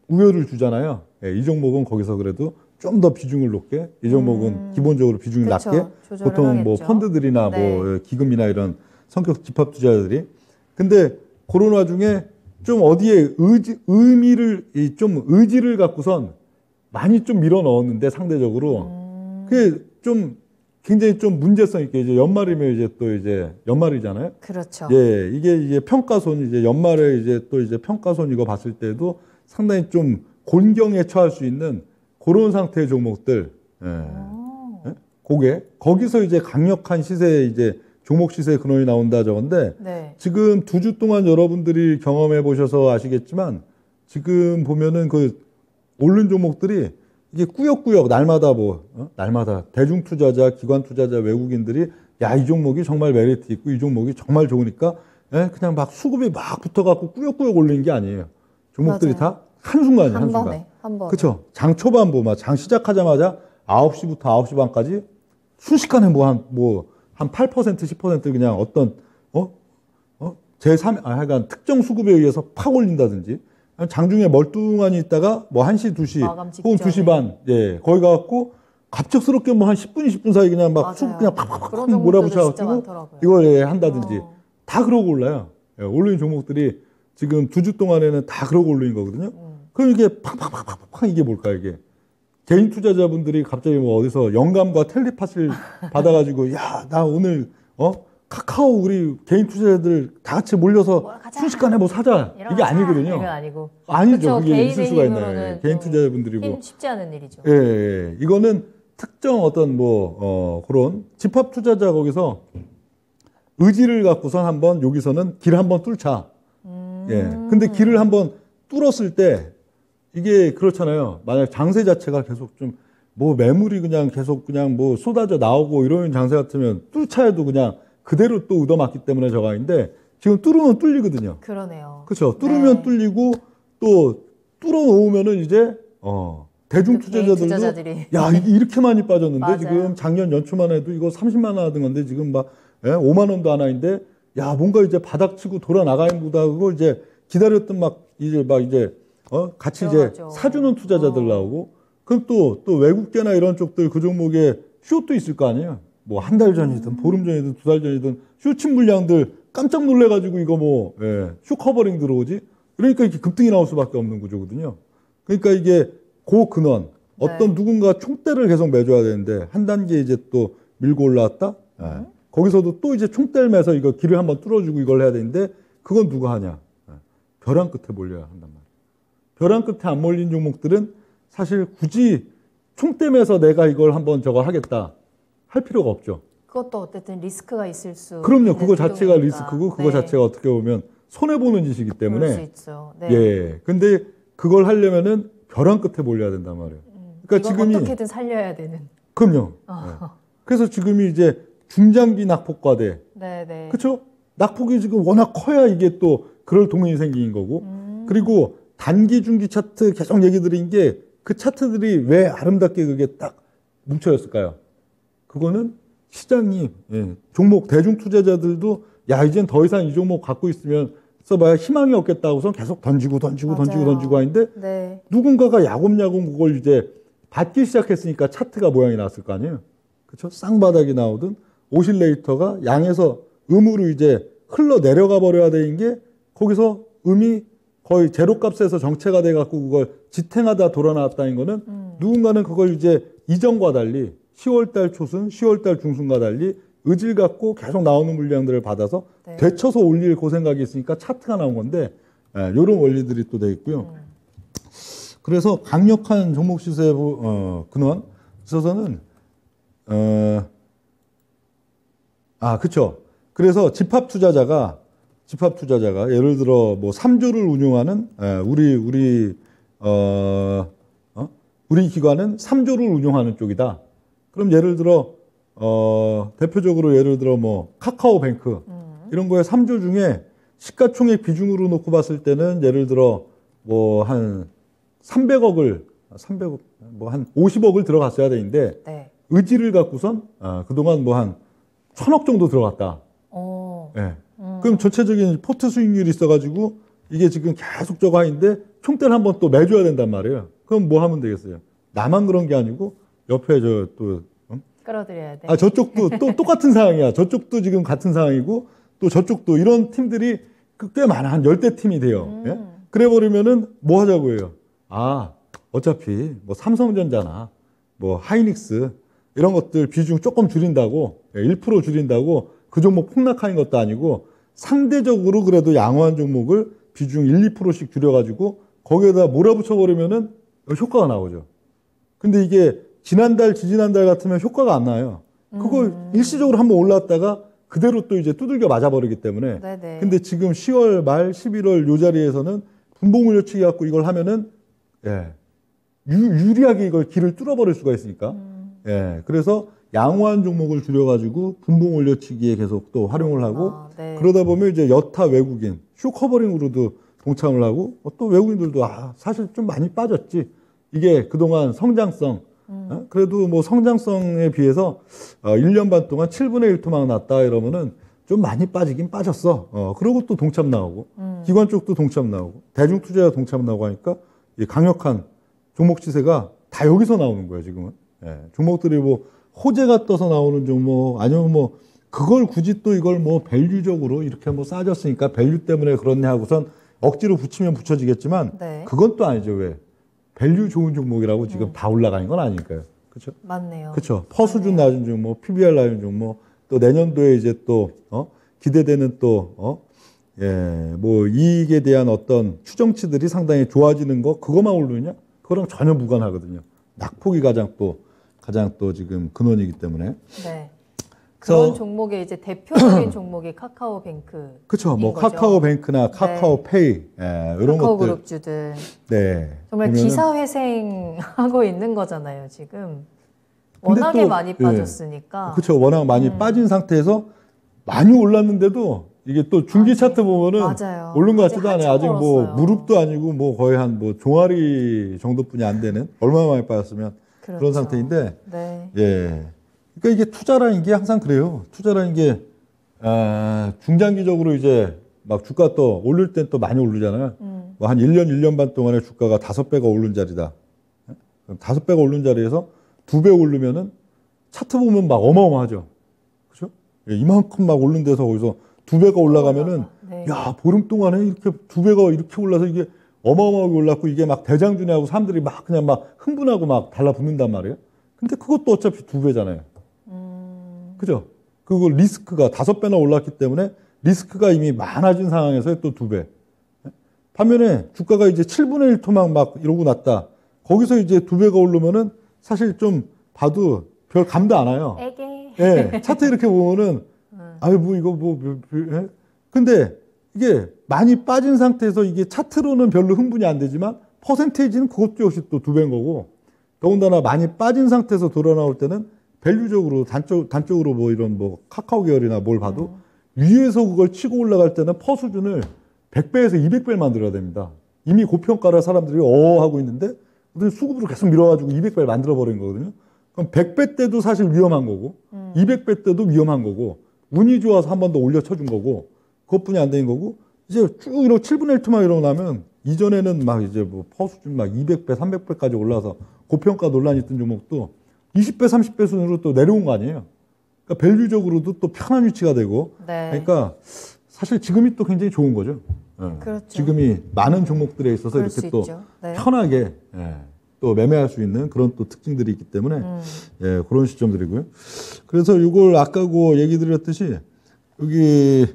우열을 주잖아요. 이 종목은 거기서 그래도 좀 더 비중을 높게, 이 종목은 기본적으로 비중이 그쵸. 낮게, 조절을 보통 뭐 하겠죠. 펀드들이나 네. 뭐 기금이나 이런 성격 집합 투자자들이. 근데 그런 와중에 좀 어디에 의지를 갖고선 많이 좀 밀어 넣었는데 상대적으로 그게 좀 굉장히 좀 문제성 있게 이제 연말이면 이제 또 이제 연말이잖아요. 그렇죠. 예, 이게 평가손 이제 연말에 이제 또 이제 평가손 이거 봤을 때도 상당히 좀 곤경에 처할 수 있는 그런 상태의 종목들. 거기서 이제 강력한 시세 이제 종목 시세 근원이 나온다 저건데 네. 지금 2주 동안 여러분들이 경험해 보셔서 아시겠지만 지금 보면은 그 오른 종목들이 이게 꾸역꾸역 날마다 날마다 대중 투자자, 기관 투자자, 외국인들이 이 종목이 정말 메리트 있고 이 종목이 정말 좋으니까 그냥 막 수급이 막 붙어갖고 꾸역꾸역 올리는 게 아니에요. 종목들이 맞아요. 다 한순간이에요. 한 한순간. 번에. 그렇죠. 장 초반부 장 시작하자마자 9시부터 9시 반까지 순식간에 한 8%, 10% 그냥 어떤 하여간 특정 수급에 의해서 팍 올린다든지, 장중에 멀뚱하니 있다가 뭐 1시, 2시, 혹은 2시 반, 예, 거기 가갖고 갑작스럽게 뭐 한 10분, 20분 사이 그냥 막 수급 그냥 팍팍팍 몰아붙여가지고 이걸 예, 한다든지 다 그러고 올라요. 예, 올린 종목들이 지금 2주 동안에는 다 그러고 올린 거거든요. 그럼 이게 팍팍팍팍팍 이게 뭘까요, 이게? 개인 투자자분들이 갑자기 뭐 어디서 영감과 텔레파시를 받아가지고, 야, 나 오늘, 카카오 우리 개인 투자자들 다 같이 몰려서 순식간에 뭐 사자. 이게 아니거든요. 이건 아니고. 아니죠. 그렇죠. 그게 있을 수가 있나요? 개인 투자자분들이고. 쉽지 않은 일이죠. 예, 예. 이거는 특정 어떤 그런 집합 투자자 거기서 의지를 갖고선 한번 여기서는 길 한번 뚫자. 예. 근데 길을 한번 뚫었을 때 이게 그렇잖아요. 만약 장세 자체가 계속 좀 뭐 매물이 그냥 계속 그냥 뭐 쏟아져 나오고 이런 장세 같으면 뚫자 해도 그냥 그대로 또 얻어맞기 때문에 저거 아닌데 지금 뚫으면 뚫리거든요. 그러네요. 그렇죠. 뚫으면 뚫리고 또 뚫어 놓으면은 이제 대중 투자자들도 야, 이게 이렇게 많이 빠졌는데 맞아요. 지금 작년 연초만 해도 이거 30만 원 하던 건데 지금 막 5만 원도 안 하는데 야, 뭔가 이제 바닥치고 돌아 나가는 보다 그거 이제 기다렸던 이제 같이 들어가죠. 이제 사주는 투자자들 나오고 그럼 또 외국계나 이런 쪽들 그 종목에 숏도 있을 거 아니에요. 뭐 한 달 전이든 보름 전이든 2달 전이든 숏친 물량들 깜짝 놀래가지고 이거 숏 커버링 들어오지. 그러니까 이렇게 급등이 나올 수밖에 없는 구조거든요. 그러니까 이게 고근원 어떤 누군가 총대를 계속 매줘야 되는데 한 단계 이제 또 밀고 올라왔다. 거기서도 또 이제 총대를 매서 이거 길을 한번 뚫어주고 이걸 해야 되는데 그건 누가 하냐. 벼랑 끝에 몰려야 한단 말이에요. 벼랑 끝에 안 몰린 종목들은 사실 굳이 총대 매서 내가 이걸 한번 저거 하겠다 할 필요가 없죠. 그것도 어쨌든 리스크가 있을 수. 그럼요. 그거 자체가 부동이니까. 리스크고 그거 자체가 어떻게 보면 손해보는 짓이기 때문에. 그럴 수 있죠. 네. 예. 근데 그걸 하려면은 벼랑 끝에 몰려야 된단 말이에요. 그러니까 지금이 어떻게든 살려야 되는. 그럼요. 네. 그래서 지금이 이제 중장기 낙폭과대. 네네. 그렇죠? 낙폭이 지금 워낙 커야 이게 또 그럴 동인이 생긴 거고. 그리고 단기 중기 차트 계속 얘기 드린 게 그 차트들이 왜 아름답게 그게 딱 뭉쳐졌을까요? 그거는 시장이 종목 대중 투자자들도 야 이젠 더 이상 이 종목 갖고 있으면 써봐야 희망이 없겠다고선 계속 던지고 하는데 네. 누군가가 야곱야곱 그걸 이제 받기 시작했으니까 차트가 모양이 나왔을 거 아니에요. 그렇죠? 쌍바닥이 나오든 오실레이터가 양에서 음으로 이제 흘러 내려가 버려야 되는 게 거기서 음이 거의 제로 값에서 정체가 돼 갖고 그걸 지탱하다 돌아 나왔다는 거는 누군가는 그걸 이제 이전과 달리 10월달 초순, 10월달 중순과 달리 의지를 갖고 계속 나오는 물량들을 받아서 되쳐서 올릴 그 생각이 있으니까 차트가 나온 건데 이런 원리들이 또 돼 있고요. 그래서 강력한 종목 시세 근원 있어서는 그렇죠. 그래서 집합 투자자가 예를 들어 뭐 3조를 운용하는 우리 기관은 3조를 운용하는 쪽이다. 그럼 예를 들어 대표적으로 예를 들어 뭐 카카오뱅크 이런 거에 3조 중에 시가총액 비중으로 놓고 봤을 때는 예를 들어 뭐 한 300억 뭐 한 50억을 들어갔어야 되는데 네. 의지를 갖고선 그동안 뭐 한 1000억 정도 들어갔다. 네. 그럼 전체적인 포트 수익률이 있어가지고 이게 지금 계속 저거 하는데 총대를 한번 또 매줘야 된단 말이에요. 그럼 뭐 하면 되겠어요? 나만 그런 게 아니고 옆에 끌어들여야 돼. 저쪽도 또 똑같은 상황이야. 저쪽도 지금 같은 상황이고 또 저쪽도 이런 팀들이 꽤 많아. 한 10대 팀이 돼요. 예? 그래 버리면은 뭐 하자고 해요? 어차피 뭐 삼성전자나 뭐 하이닉스 이런 것들 비중 조금 줄인다고 1% 줄인다고 그 종목 폭락하는 것도 아니고 상대적으로 그래도 양호한 종목을 비중 1, 2%씩 줄여가지고 거기에다 몰아붙여 버리면은 효과가 나오죠. 근데 이게 지난달, 지지난달 같으면 효과가 안 나요. 그거 일시적으로 한번 올랐다가 그대로 또 이제 두들겨 맞아버리기 때문에. 네네. 근데 지금 10월 말 11월 요 자리에서는 분봉 올려치기 갖고 이걸 하면은 유리하게 이걸 길을 뚫어버릴 수가 있으니까. 그래서 양호한 종목을 줄여가지고 분봉 올려치기에 계속 또 활용을 하고 네. 그러다 보면 이제 여타 외국인 쇼 커버링으로도 동참을 하고 또 외국인들도 사실 좀 많이 빠졌지. 이게 그동안 성장성 그래도 뭐 성장성에 비해서 1년 반 동안 7분의 1 토막 났다 이러면은 좀 많이 빠지긴 빠졌어. 그러고 또 동참 나오고, 기관 쪽도 동참 나오고, 대중투자자 동참 나오고 하니까 이 강력한 종목 시세가 다 여기서 나오는 거예요, 지금은. 예, 종목들이 뭐 호재가 떠서 나오는 종목, 아니면 뭐 그걸 굳이 또 이걸 뭐 밸류적으로 이렇게 뭐 싸졌으니까 밸류 때문에 그렇네 하고선 억지로 붙이면 붙여지겠지만 네. 그건 또 아니죠. 왜? 밸류 좋은 종목이라고 지금 다 올라가는 건 아니니까요. 그렇죠? 맞네요. 그렇죠. 퍼 수준 낮은 종목, PBR 낮은 종목, 또 내년도에 이제 또 기대되는 또 뭐 이익에 대한 어떤 추정치들이 상당히 좋아지는 거 그것만 오르느냐? 그거랑 전혀 무관하거든요. 낙폭이 가장 또 지금 근원이기 때문에. 네. 그런 그래서 종목의 이제 대표적인 종목이 카카오뱅크. 그렇죠. 뭐 카카오뱅크나 카카오페이 이런 카카오 것들. 그룹주들. 네. 정말 보면은 기사회생하고 있는 거잖아요, 지금. 근데 워낙에 또, 많이 빠졌으니까. 그렇죠. 워낙 많이 빠진 상태에서 많이 올랐는데도 이게 또 중기 차트 보면은 맞아요. 오른 것 아직 같지도 않아요. 한참 아직 뭐 멀었어요. 무릎도 아니고 뭐 거의 한 뭐 종아리 정도뿐이 안 되는 얼마나 많이 빠졌으면 그렇죠. 그런 상태인데 네. 예. 그러니까 이게 투자라는 게 항상 그래요. 투자라는 게 중장기적으로 이제 막 주가 또 오를 땐 또 많이 오르잖아요. 뭐 한 1년, 1년 반 동안에 주가가 5배가 오른 자리다. 그럼 5배가 오른 자리에서 2배 오르면은 차트 보면 막 어마어마하죠. 그죠? 예, 이만큼 막 오른 데서 거기서 2배가 올라가면은 네. 야, 보름 동안에 이렇게 2배가 이렇게 올라서 이게 어마어마하게 올랐고 이게 막 대장주냐고 사람들이 막 그냥 막 흥분하고 막 달라붙는단 말이에요. 근데 그것도 어차피 2배잖아요. 그죠? 그거 리스크가 5배나 올랐기 때문에 리스크가 이미 많아진 상황에서 또 2배. 반면에 주가가 이제 7분의 1 토막 막 이러고 났다. 거기서 이제 2배가 오르면은 사실 좀 봐도 별 감도 안 와요. 에게. 예, 차트 이렇게 보면은 아유 뭐 이거 예? 근데 이게 많이 빠진 상태에서 이게 차트로는 별로 흥분이 안 되지만 퍼센테이지는 그것도 역시 또 2배인 거고 더군다나 많이 빠진 상태에서 돌아 나올 때는 밸류적으로 단적으로 뭐 이런 뭐 카카오 계열이나 뭘 봐도 위에서 그걸 치고 올라갈 때는 퍼 수준을 100배에서 200배를 만들어야 됩니다. 이미 고평가라 사람들이 하고 있는데 수급으로 계속 밀어가지고 200배를 만들어 버린 거거든요. 그럼 100배 때도 사실 위험한 거고 200배 때도 위험한 거고 운이 좋아서 한 번 더 올려쳐준 거고 그것뿐이 안 되는 거고 이제 쭉 이러고 7분의 1토막 이러고 나면 이전에는 막 이제 뭐 퍼 수준 막 200배, 300배까지 올라서 고평가 논란이 있던 종목도 20배, 30배 순으로 또 내려온 거 아니에요. 그러니까 밸류적으로도 또 편한 위치가 되고 네. 그러니까 사실 지금이 또 굉장히 좋은 거죠. 예. 그렇죠. 지금이 많은 종목들에 있어서 그럴 이렇게 수 또 있죠. 네. 편하게 또 매매할 수 있는 그런 또 특징들이 있기 때문에 그런 시점들이고요. 그래서 이걸 아까 그 얘기 드렸듯이 여기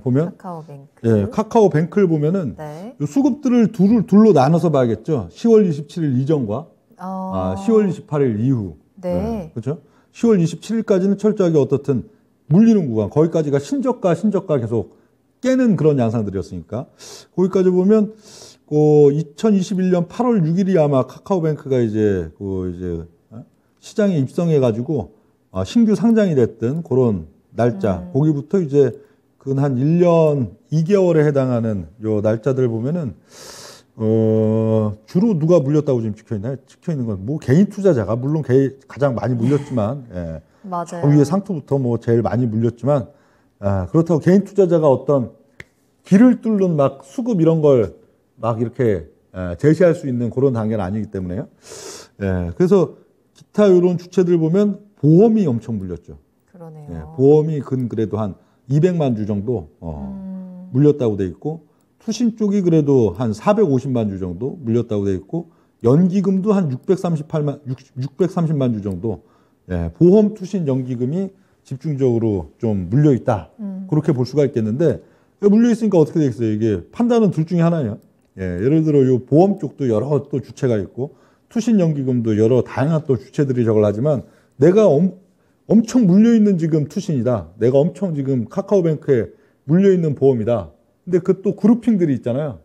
보면 카카오뱅크. 카카오뱅크를 보면은 네. 이 수급들을 둘로 나눠서 봐야겠죠. 10월 27일 이전과 10월 28일 이후. 네. 그렇죠? 10월 27일까지는 철저하게 어떻든 물리는 구간, 거기까지가 신저가 계속 깨는 그런 양상들이었으니까 거기까지 보면 2021년 8월 6일이 아마 카카오뱅크가 이제 시장에 입성해 가지고 신규 상장이 됐던 그런 날짜 거기부터 이제 근 한 1년 2개월에 해당하는 요 날짜들을 보면은 주로 누가 물렸다고 지금 찍혀 있는 건 뭐 개인 투자자가 물론 가장 많이 물렸지만 맞아요. 저 위에 상투부터 뭐 제일 많이 물렸지만 그렇다고 개인 투자자가 어떤 길을 뚫는 막 수급 이런 걸 막 이렇게 제시할 수 있는 그런 단계는 아니기 때문에요. 그래서 기타 이런 주체들 보면 보험이 엄청 물렸죠. 그러네요. 보험이 그래도 한 200만 주 정도 물렸다고 돼 있고 투신 쪽이 그래도 한 450만 주 정도 물렸다고 돼 있고 연기금도 한 630만 주 정도 보험 투신 연기금이 집중적으로 좀 물려 있다. 그렇게 볼 수가 있겠는데 물려 있으니까 어떻게 되겠어요? 이게 판단은 둘 중에 하나예요. 예를 들어 요 보험 쪽도 여러 또 주체가 있고 투신 연기금도 여러 다양한 또 주체들이 저걸 하지만 내가 엄청 물려 있는 지금 투신이다. 내가 엄청 지금 카카오뱅크에 물려 있는 보험이다. 근데 그 또 그룹핑들이 있잖아요.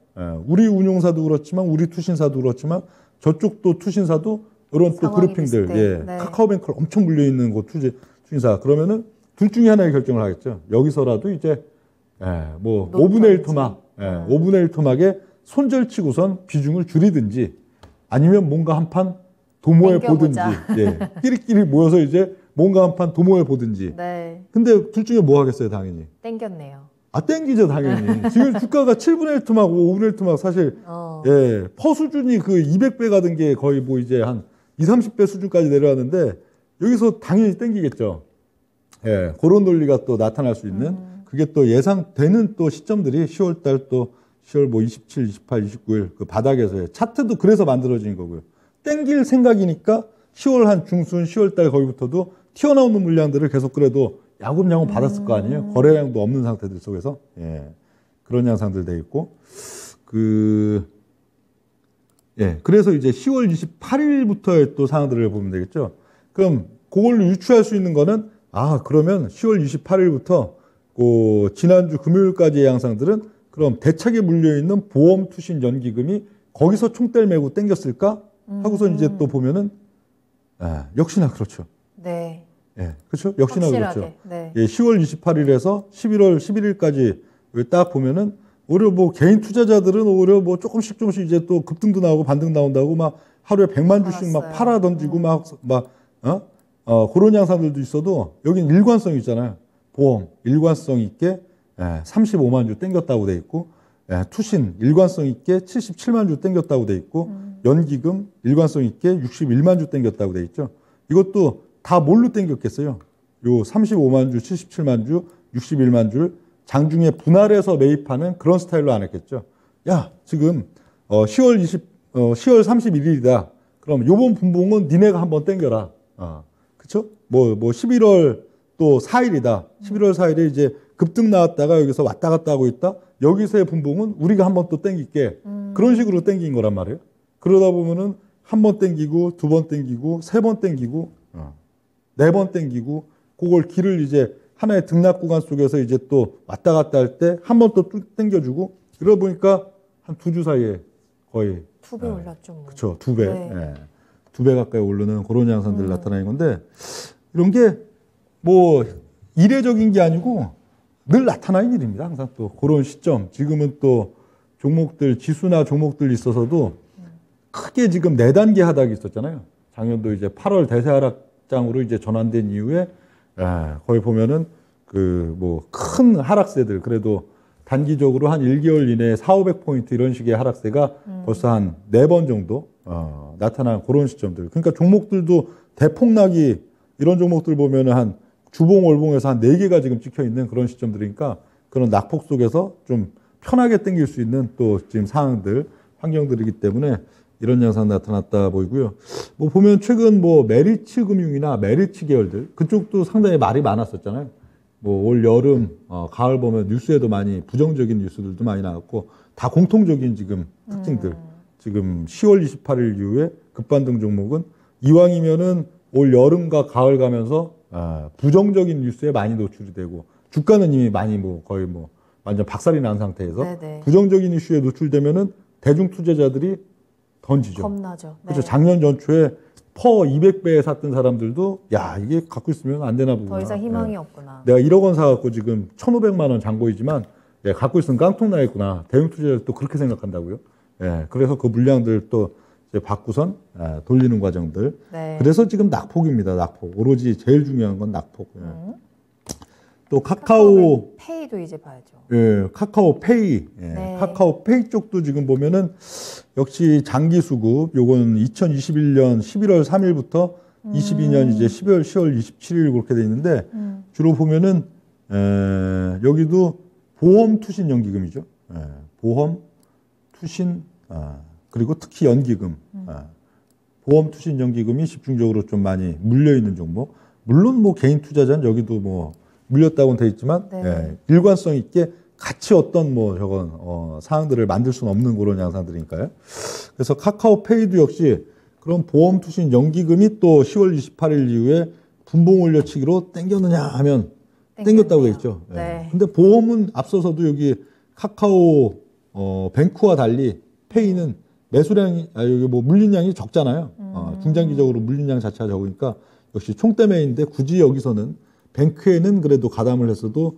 우리 운용사도 그렇지만 우리 투신사도 그렇지만 저쪽도 투신사도 이런 또 그룹핑들, 네. 카카오뱅크를 엄청 물려 있는 그 투신사 그러면은 둘 중에 하나의 결정을 하겠죠. 여기서라도 이제 뭐 5분의 1 토막, 5분의 1 토막에 손절치고선 비중을 줄이든지 아니면 뭔가 한 판 도모해 보든지 끼리끼리 모여서 이제 뭔가 한 판 도모해 보든지. 네. 근데 둘 중에 뭐 하겠어요, 당연히. 땡겼네요. 아, 땡기죠, 당연히. 지금 주가가 7분의 1토막, 5분의 1토막 사실, 예, 퍼 수준이 그 200배 가던 게 거의 뭐 이제 한 2, 30배 수준까지 내려왔는데, 여기서 당연히 땡기겠죠. 예, 그런 논리가 또 나타날 수 있는, 그게 또 예상되는 또 시점들이 10월달 또 10월 뭐 27, 28, 29일 그 바닥에서의 차트도 그래서 만들어진 거고요. 땡길 생각이니까 10월 한 중순, 10월달 거기부터도 튀어나오는 물량들을 계속 그래도 야금야금 받았을 거 아니에요. 거래량도 없는 상태들 속에서. 예. 그런 양상들 돼 있고. 예. 그래서 이제 10월 28일부터의 또 상황들을 보면 되겠죠. 그럼 그걸로 유추할 수 있는 거는 그러면 10월 28일부터 그 지난주 금요일까지의 양상들은 그럼 대책에 물려있는 보험 투신 연기금이 거기서 총대를 메고 땡겼을까? 하고서 이제 또 보면은, 역시나 그렇죠. 네. 예, 그렇죠? 역시나 확실하게, 그렇죠. 네. 예, 10월 28일에서 11월 11일까지 딱 보면은 오히려 뭐 개인 투자자들은 오히려 뭐 조금씩 이제 또 급등도 나오고 반등 나온다고 막 하루에 100만 주씩 막 팔아 던지고 그런 양상들도 있어도 여긴 일관성 있잖아요. 보험 일관성 있게 35만 주 땡겼다고 돼 있고, 투신 일관성 있게 77만 주 땡겼다고 돼 있고, 연기금 일관성 있게 61만 주 땡겼다고 돼 있죠. 이것도 다 뭘로 땡겼겠어요? 요 35만 주, 77만 주, 61만 주 장중에 분할해서 매입하는 그런 스타일로 안 했겠죠. 야, 지금 10월 31일이다. 그럼 요번 분봉은 니네가 한번 땡겨라. 그쵸? 뭐 11월 또 4일이다. 11월 4일에 이제 급등 나왔다가 여기서 왔다 갔다 하고 있다. 여기서의 분봉은 우리가 한번 또 땡길게. 그런 식으로 땡긴 거란 말이에요. 그러다 보면은 한 번 땡기고, 두 번 땡기고, 세 번 땡기고, 네 번 땡기고, 그걸 길을 이제 하나의 등락 구간 속에서 이제 또 왔다 갔다 할 때 한 번 또 땡겨주고, 그러다 보니까 한 2주 사이에 거의 2배 올랐죠. 뭐. 그렇죠. 2배. 네. 2배 가까이 오르는 그런 양상들이 나타나는 건데, 이런 게 뭐 이례적인 게 아니고 늘 나타나는 일입니다. 항상 또 그런 시점. 지금은 또 종목들, 지수나 종목들 있어서도 크게 지금 4단계 하락이 있었잖아요. 작년도 이제 8월 대세 하락장으로 이제 전환된 이후에 거의 보면은 그 뭐 큰 하락세들, 그래도 단기적으로 한 1개월 이내에 400~500포인트 이런 식의 하락세가 벌써 한 4번 정도 나타난 그런 시점들. 그러니까 종목들도 대폭락이, 이런 종목들 보면은 한 주봉 월봉에서 한 4개가 지금 찍혀 있는 그런 시점들이니까, 그런 낙폭 속에서 좀 편하게 당길 수 있는 또 지금 상황들, 환경들이기 때문에 이런 양상 나타났다 보이고요. 뭐 보면 최근 뭐 메리츠 금융이나 메리츠 계열들, 그쪽도 상당히 말이 많았었잖아요. 뭐 올 여름, 가을 보면 뉴스에도 많이 부정적인 뉴스들도 많이 나왔고, 다 공통적인 지금 특징들. 지금 10월 28일 이후에 급반등 종목은 이왕이면은 올 여름과 가을 가면서 부정적인 뉴스에 많이 노출이 되고, 주가는 이미 많이 뭐 거의 뭐 완전 박살이 난 상태에서 네네. 부정적인 이슈에 노출되면은 대중 투자자들이 던지죠. 겁나죠. 네. 그렇죠. 작년 전초에 퍼 200배에 샀던 사람들도 야, 이게 갖고 있으면 안 되나 보구나. 더 이상 희망이 없구나. 내가 1억 원 사갖고 지금 1,500만 원 잔고이지만 갖고 있으면 깡통 나겠구나. 대중 투자자들 또 그렇게 생각한다고요. 그래서 그 물량들 또 이제 받고선 돌리는 과정들. 네. 그래서 지금 낙폭입니다. 낙폭. 오로지 제일 중요한 건 낙폭. 또 카카오 페이도 이제 봐야죠. 카카오페이. 네. 카카오페이 쪽도 지금 보면은 역시 장기 수급, 요건 2021년 11월 3일부터 22년 이제 10월 27일 그렇게 돼 있는데, 주로 보면은 여기도 보험 투신 연기금이죠. 보험 투신, 그리고 특히 연기금. 보험 투신 연기금이 집중적으로 좀 많이 물려 있는 종목. 물론 뭐 개인 투자자는 여기도 뭐 물렸다고는 돼 있지만, 네. 일관성 있게 같이 어떤 뭐 저건 사항들을 만들 수는 없는 그런 양상들이니까요. 그래서 카카오페이도 역시 그런 보험 투신 연기금이 또 10월 28일 이후에 분봉 올려치기로 땡겼느냐 하면 땡겼다고 돼 있죠. 네. 근데 보험은 앞서서도 여기 카카오 뱅크와 달리 페이는 매수량이 여기 뭐 물린량이 적잖아요. 중장기적으로 물린량 자체가 적으니까 역시 총대매인데 굳이 여기서는 뱅크에는 그래도 가담을 했어도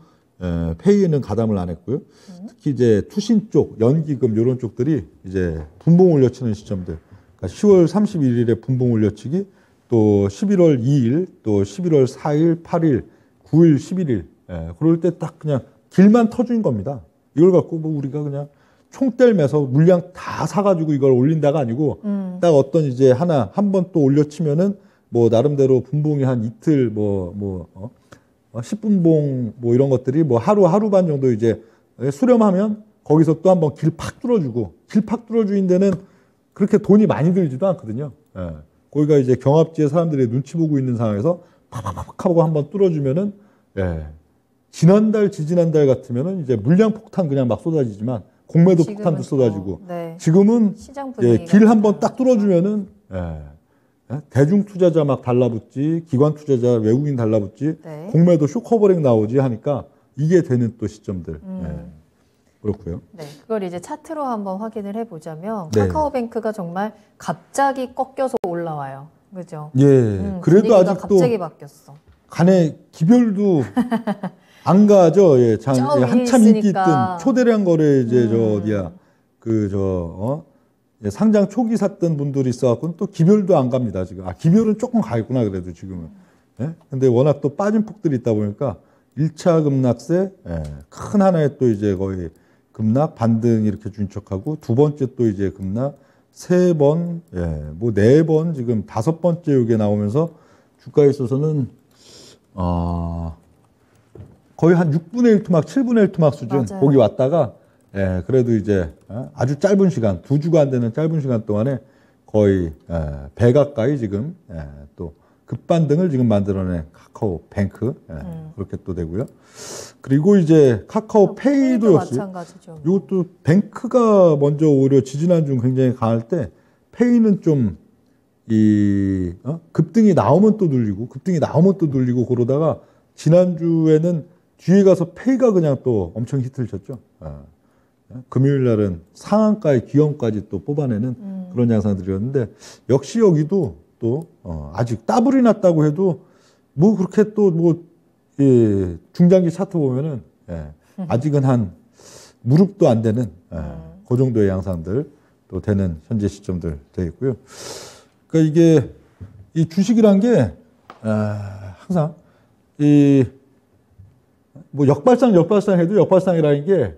페이에는 가담을 안 했고요. 특히 이제 투신 쪽, 연기금 이런 쪽들이 이제 분봉 올려치는 시점들. 그러니까 10월 31일에 분봉 올려치기, 또 11월 2일, 또 11월 4일, 8일, 9일, 11일. 예, 그럴 때 딱 그냥 길만 터진 겁니다. 이걸 갖고 뭐 우리가 그냥 총대를 매서 물량 다 사가지고 이걸 올린다가 아니고 딱 어떤 이제 한 번 또 올려치면은 뭐 나름대로 분봉이 한 이틀 10분봉 뭐 이런 것들이 뭐 하루 반 정도 이제 수렴하면 거기서 또 한번 길 팍 뚫어주고 길 팍 뚫어주는 데는 그렇게 돈이 많이 들지도 않거든요. 예. 거기가 이제 경합지에 사람들이 눈치 보고 있는 상황에서 팍팍팍 하고 한번 뚫어주면은 예. 지난달 지지난달 같으면은 이제 물량 폭탄 그냥 막 쏟아지지만 공매도 폭탄도 쏟아지고 네. 지금은 시장 예, 분위기가 길 한번 딱 뚫어주면은 예. 대중 투자자 막 달라붙지, 기관 투자자 외국인 달라붙지, 네. 공매도 쇼커버링 나오지 하니까 이게 되는 또 시점들. 예. 그렇고요. 네, 그걸 이제 차트로 한번 확인을 해보자면 네. 카카오뱅크가 정말 갑자기 꺾여서 올라와요. 그죠? 예. 그래도 분위기가 아직도 갑자기 바뀌었어. 간에 기별도 안 가죠. 예, 저 예, 위에 한참 인기 있던 있으니까. 초대량 거래 이제 저 어디야 예, 상장 초기 샀던 분들이 있어갖고는 또 기별도 안 갑니다 지금. 아 기별은 조금 가 있구나 그래도 지금은. 예? 근데 워낙 또 빠진 폭들이 있다 보니까 1차 급락세 예, 큰 하나의 또 이제 거의 급락 반등 이렇게 준척하고 두 번째 또 이제 급락 세 번, 예, 뭐 네 번 지금 다섯 번째 이게 나오면서 주가에 있어서는 거의 한 6분의 1 토막, 7분의 1 토막 수준 맞아요. 거기 왔다가 예, 그래도 이제 아주 짧은 시간, 2주가 안 되는 짧은 시간 동안에 거의 배 가까이 지금 또 급반등을 지금 만들어낸 카카오뱅크 그렇게 또 되고요. 그리고 이제 카카오페이도 역시 마찬가지죠. 이것도 뱅크가 먼저 오히려 지지난주 굉장히 강할 때 페이는 좀 급등이 나오면 또 눌리고 급등이 나오면 또 눌리고 그러다가 지난주에는 뒤에 가서 페이가 그냥 또 엄청 히트를 쳤죠. 금요일 날은 상한가의 기원까지 또 뽑아내는 그런 양상들이었는데 역시 여기도 또 아직 따블이 났다고 해도 뭐 그렇게 또 뭐 중장기 차트 보면은 아직은 한 무릎도 안 되는 그 정도의 양상들 또 되는 현재 시점들 되어 있고요. 그러니까 이게 이 주식이란 게 항상 뭐 역발상 해도 역발상이라는 게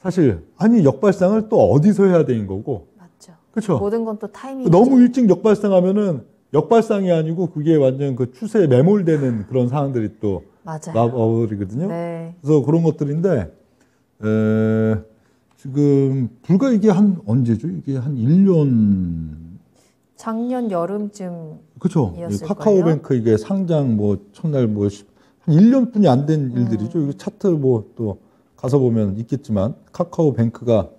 사실 아니 역발상을 또 어디서 해야 되는 거고 맞죠. 그렇죠. 모든 건 또 타이밍이 너무 일찍 역발상하면은 역발상이 아니고 그게 완전 그 추세에 매몰되는 그런 상황들이 또 맞아요. 나와버리거든요. 네. 그래서 그런 것들인데 지금 불과 이게 한 언제죠? 이게 한 1년 작년 여름쯤 그렇죠. 이었을걸요? 카카오뱅크 이게 상장 뭐 첫날 뭐 한 1년뿐이 안 된 일들이죠. 이거 차트 뭐 또 가서 보면 있겠지만 카카오뱅크가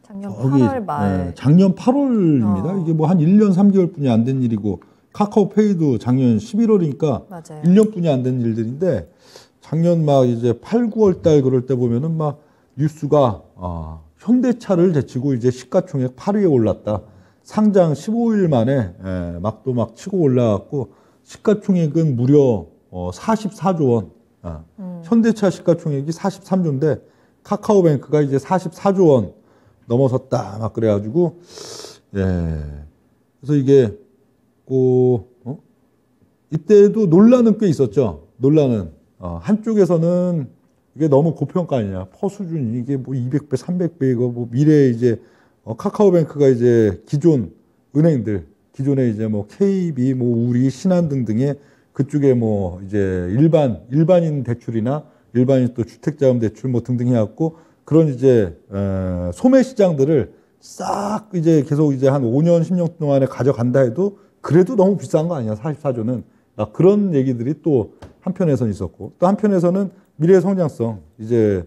작년 저기 8월 말 작년 8월입니다. 이게 뭐 한 1년 3개월뿐이 안 된 일이고 카카오페이도 작년 11월이니까 맞아요. 1년뿐이 안 된 일들인데 작년 막 이제 8, 9월 달 그럴 때 보면은 막 뉴스가 현대차를 제치고 이제 시가총액 8위에 올랐다. 상장 15일 만에 막 또 막 치고 올라갔고 시가총액은 무려 44조 원. 현대차 시가총액이 43조인데 카카오뱅크가 이제 44조 원 넘어섰다. 막 그래가지고 그래서 이게 이때도 논란은 꽤 있었죠. 논란은 한쪽에서는 이게 너무 고평가 아니냐. 퍼 수준이 이게 뭐 200배, 300배 이거 뭐 미래에 이제 카카오뱅크가 이제 기존 은행들 기존에 이제 뭐 KB, 뭐 우리, 신한 등등의 그쪽에 뭐 이제 일반인 대출이나 일반인 또 주택자금 대출 뭐 등등 해갖고 그런 이제 소매 시장들을 싹 이제 계속 이제 한 5년, 10년 동안에 가져간다 해도 그래도 너무 비싼 거 아니야, 44조는. 그런 얘기들이 또 한편에서는 있었고 또 한편에서는 미래 성장성 이제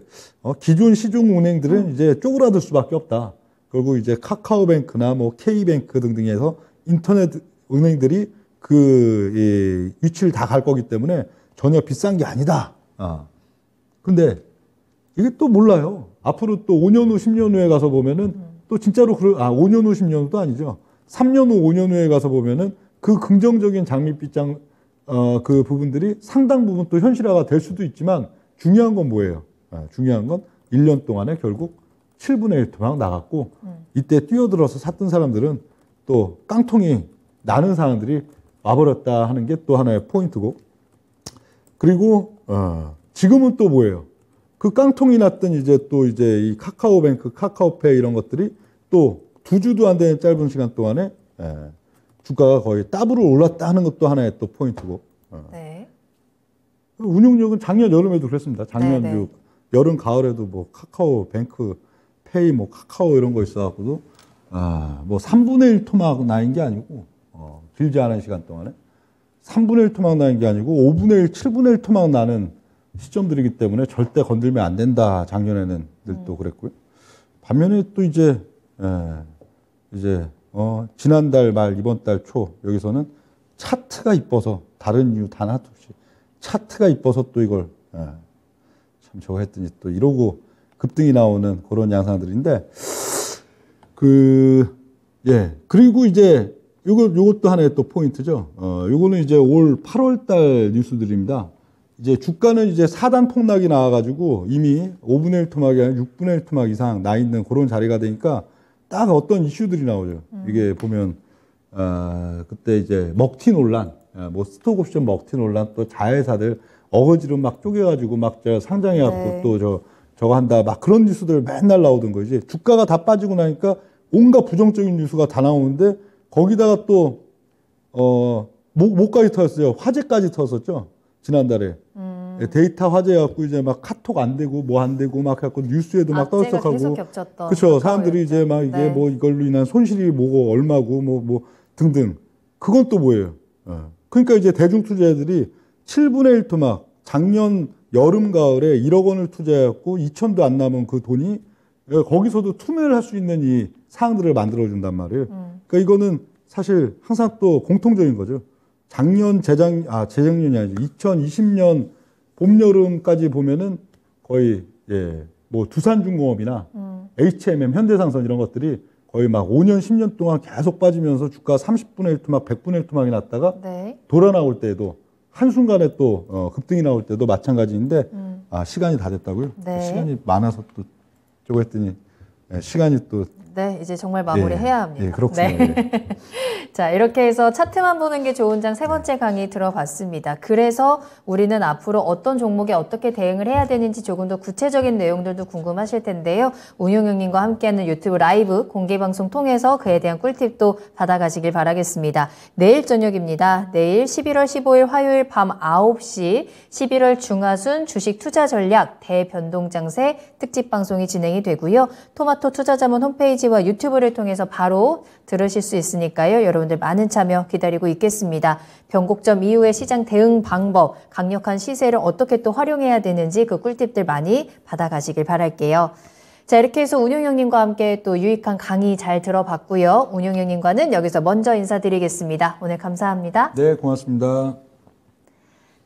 기존 시중 은행들은 이제 쪼그라들 수밖에 없다. 그리고 이제 카카오뱅크나 뭐 K뱅크 등등에서 인터넷 은행들이 그 위치를 다 갈 거기 때문에 전혀 비싼 게 아니다. 근데 이게 또 몰라요. 앞으로 또 5년 후, 10년 후에 가서 보면은 또 진짜로 5년 후, 10년 후도 아니죠. 3년 후, 5년 후에 가서 보면은 그 긍정적인 장밋빛장 그 부분들이 상당 부분 또 현실화가 될 수도 있지만 중요한 건 뭐예요? 중요한 건 1년 동안에 결국 7분의 1 토막 나갔고 이때 뛰어들어서 샀던 사람들은 또 깡통이 나는 사람들이 와버렸다 하는 게 또 하나의 포인트고. 그리고 지금은 또 뭐예요? 그 깡통이 났던 이제 또 이제 이 카카오뱅크, 카카오페이 이런 것들이 또 2주도 안 되는 짧은 시간 동안에 주가가 거의 더블로 올랐다 하는 것도 하나의 또 포인트고. 네. 운용력은 작년 여름에도 그랬습니다. 작년 네, 네. 여름 가을에도 뭐 카카오뱅크, 페이, 뭐 카카오 이런 거 있어갖고도 뭐 3분의 1 토막 나인 게 아니고 길지 않은 시간 동안에 3분의 1 토막 나는 게 아니고 5분의 1, 7분의 1 토막 나는 시점들이기 때문에 절대 건들면 안 된다. 작년에는 늘 또 그랬고요. 반면에 또 이제 지난달 말 이번 달 초 여기서는 차트가 이뻐서 다른 이유 단 하나도 없이 차트가 이뻐서 또 이걸 참 저거 했더니 또 이러고 급등이 나오는 그런 양상들인데 그리고 이제 요것도 하나의 또 포인트죠. 요거는 이제 올 8월 달 뉴스들입니다. 이제 주가는 이제 4단 폭락이 나와가지고 이미 5분의 1 토막이 아니라 6분의 1 토막 이상 나 있는 그런 자리가 되니까 딱 어떤 이슈들이 나오죠. 이게 보면, 그때 이제 먹튀 논란, 뭐 스톡 옵션 먹튀 논란, 또 자회사들 어거지로 막 쪼개가지고 막 상장해갖고 또 저거 한다. 막 그런 뉴스들 맨날 나오던 거지. 주가가 다 빠지고 나니까 온갖 부정적인 뉴스가 다 나오는데 거기다가 또, 뭐까지 터졌어요. 화재까지 터졌었죠. 지난달에. 데이터 화재여갖고 이제 막 카톡 안 되고 뭐 안 되고 막 해갖고 뉴스에도 막 떠들썩하고. 계속 겹쳤던. 그렇죠. 사람들이 이제 막 이게 네. 뭐 이걸로 인한 손실이 뭐고 얼마고 뭐 등등. 그건 또 뭐예요. 그러니까 이제 대중투자자들이 7분의 1 토막 작년 여름 가을에 1억 원을 투자해갖고 2천도 안 남은 그 돈이 거기서도 투매를 할 수 있는 이 사항들을 만들어준단 말이에요. 그러니까 이거는 사실 항상 또 공통적인 거죠. 재작년이 아니죠. 2020년 봄, 여름까지 보면은 거의, 뭐 두산중공업이나 HMM, 현대상선 이런 것들이 거의 막 5년, 10년 동안 계속 빠지면서 주가 30분의 1 토막, 100분의 1 토막이 났다가 돌아 나올 때에도 한순간에 또 급등이 나올 때도 마찬가지인데 시간이 다 됐다고요? 네. 시간이 많아서 또 저거 했더니 시간이 또 네, 이제 정말 마무리해야 합니다. 예, 그렇군요. 네. 자, 이렇게 해서 차트만 보는 게 좋은 장 3번째 강의 들어봤습니다. 그래서 우리는 앞으로 어떤 종목에 어떻게 대응을 해야 되는지 조금 더 구체적인 내용들도 궁금하실 텐데요. 운용형님과 함께하는 유튜브 라이브 공개방송 통해서 그에 대한 꿀팁도 받아가시길 바라겠습니다. 내일 저녁입니다. 내일 11월 15일 화요일 밤 9시 11월 중하순 주식 투자 전략 대변동장세 특집 방송이 진행이 되고요. 토마토 투자자문 홈페이지와 유튜브를 통해서 바로 들으실 수 있으니까요. 여러분들 많은 참여 기다리고 있겠습니다. 변곡점 이후의 시장 대응 방법, 강력한 시세를 어떻게 또 활용해야 되는지 그 꿀팁들 많이 받아가시길 바랄게요. 자, 이렇게 해서 운용형님과 함께 또 유익한 강의 잘 들어봤고요. 운용형님과는 여기서 먼저 인사드리겠습니다. 오늘 감사합니다. 네, 고맙습니다.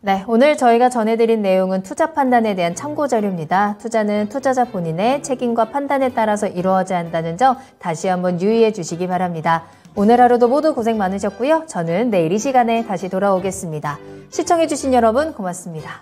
네, 오늘 저희가 전해드린 내용은 투자 판단에 대한 참고 자료입니다. 투자는 투자자 본인의 책임과 판단에 따라서 이루어져야 한다는 점 다시 한번 유의해 주시기 바랍니다. 오늘 하루도 모두 고생 많으셨고요. 저는 내일 이 시간에 다시 돌아오겠습니다. 시청해 주신 여러분 고맙습니다.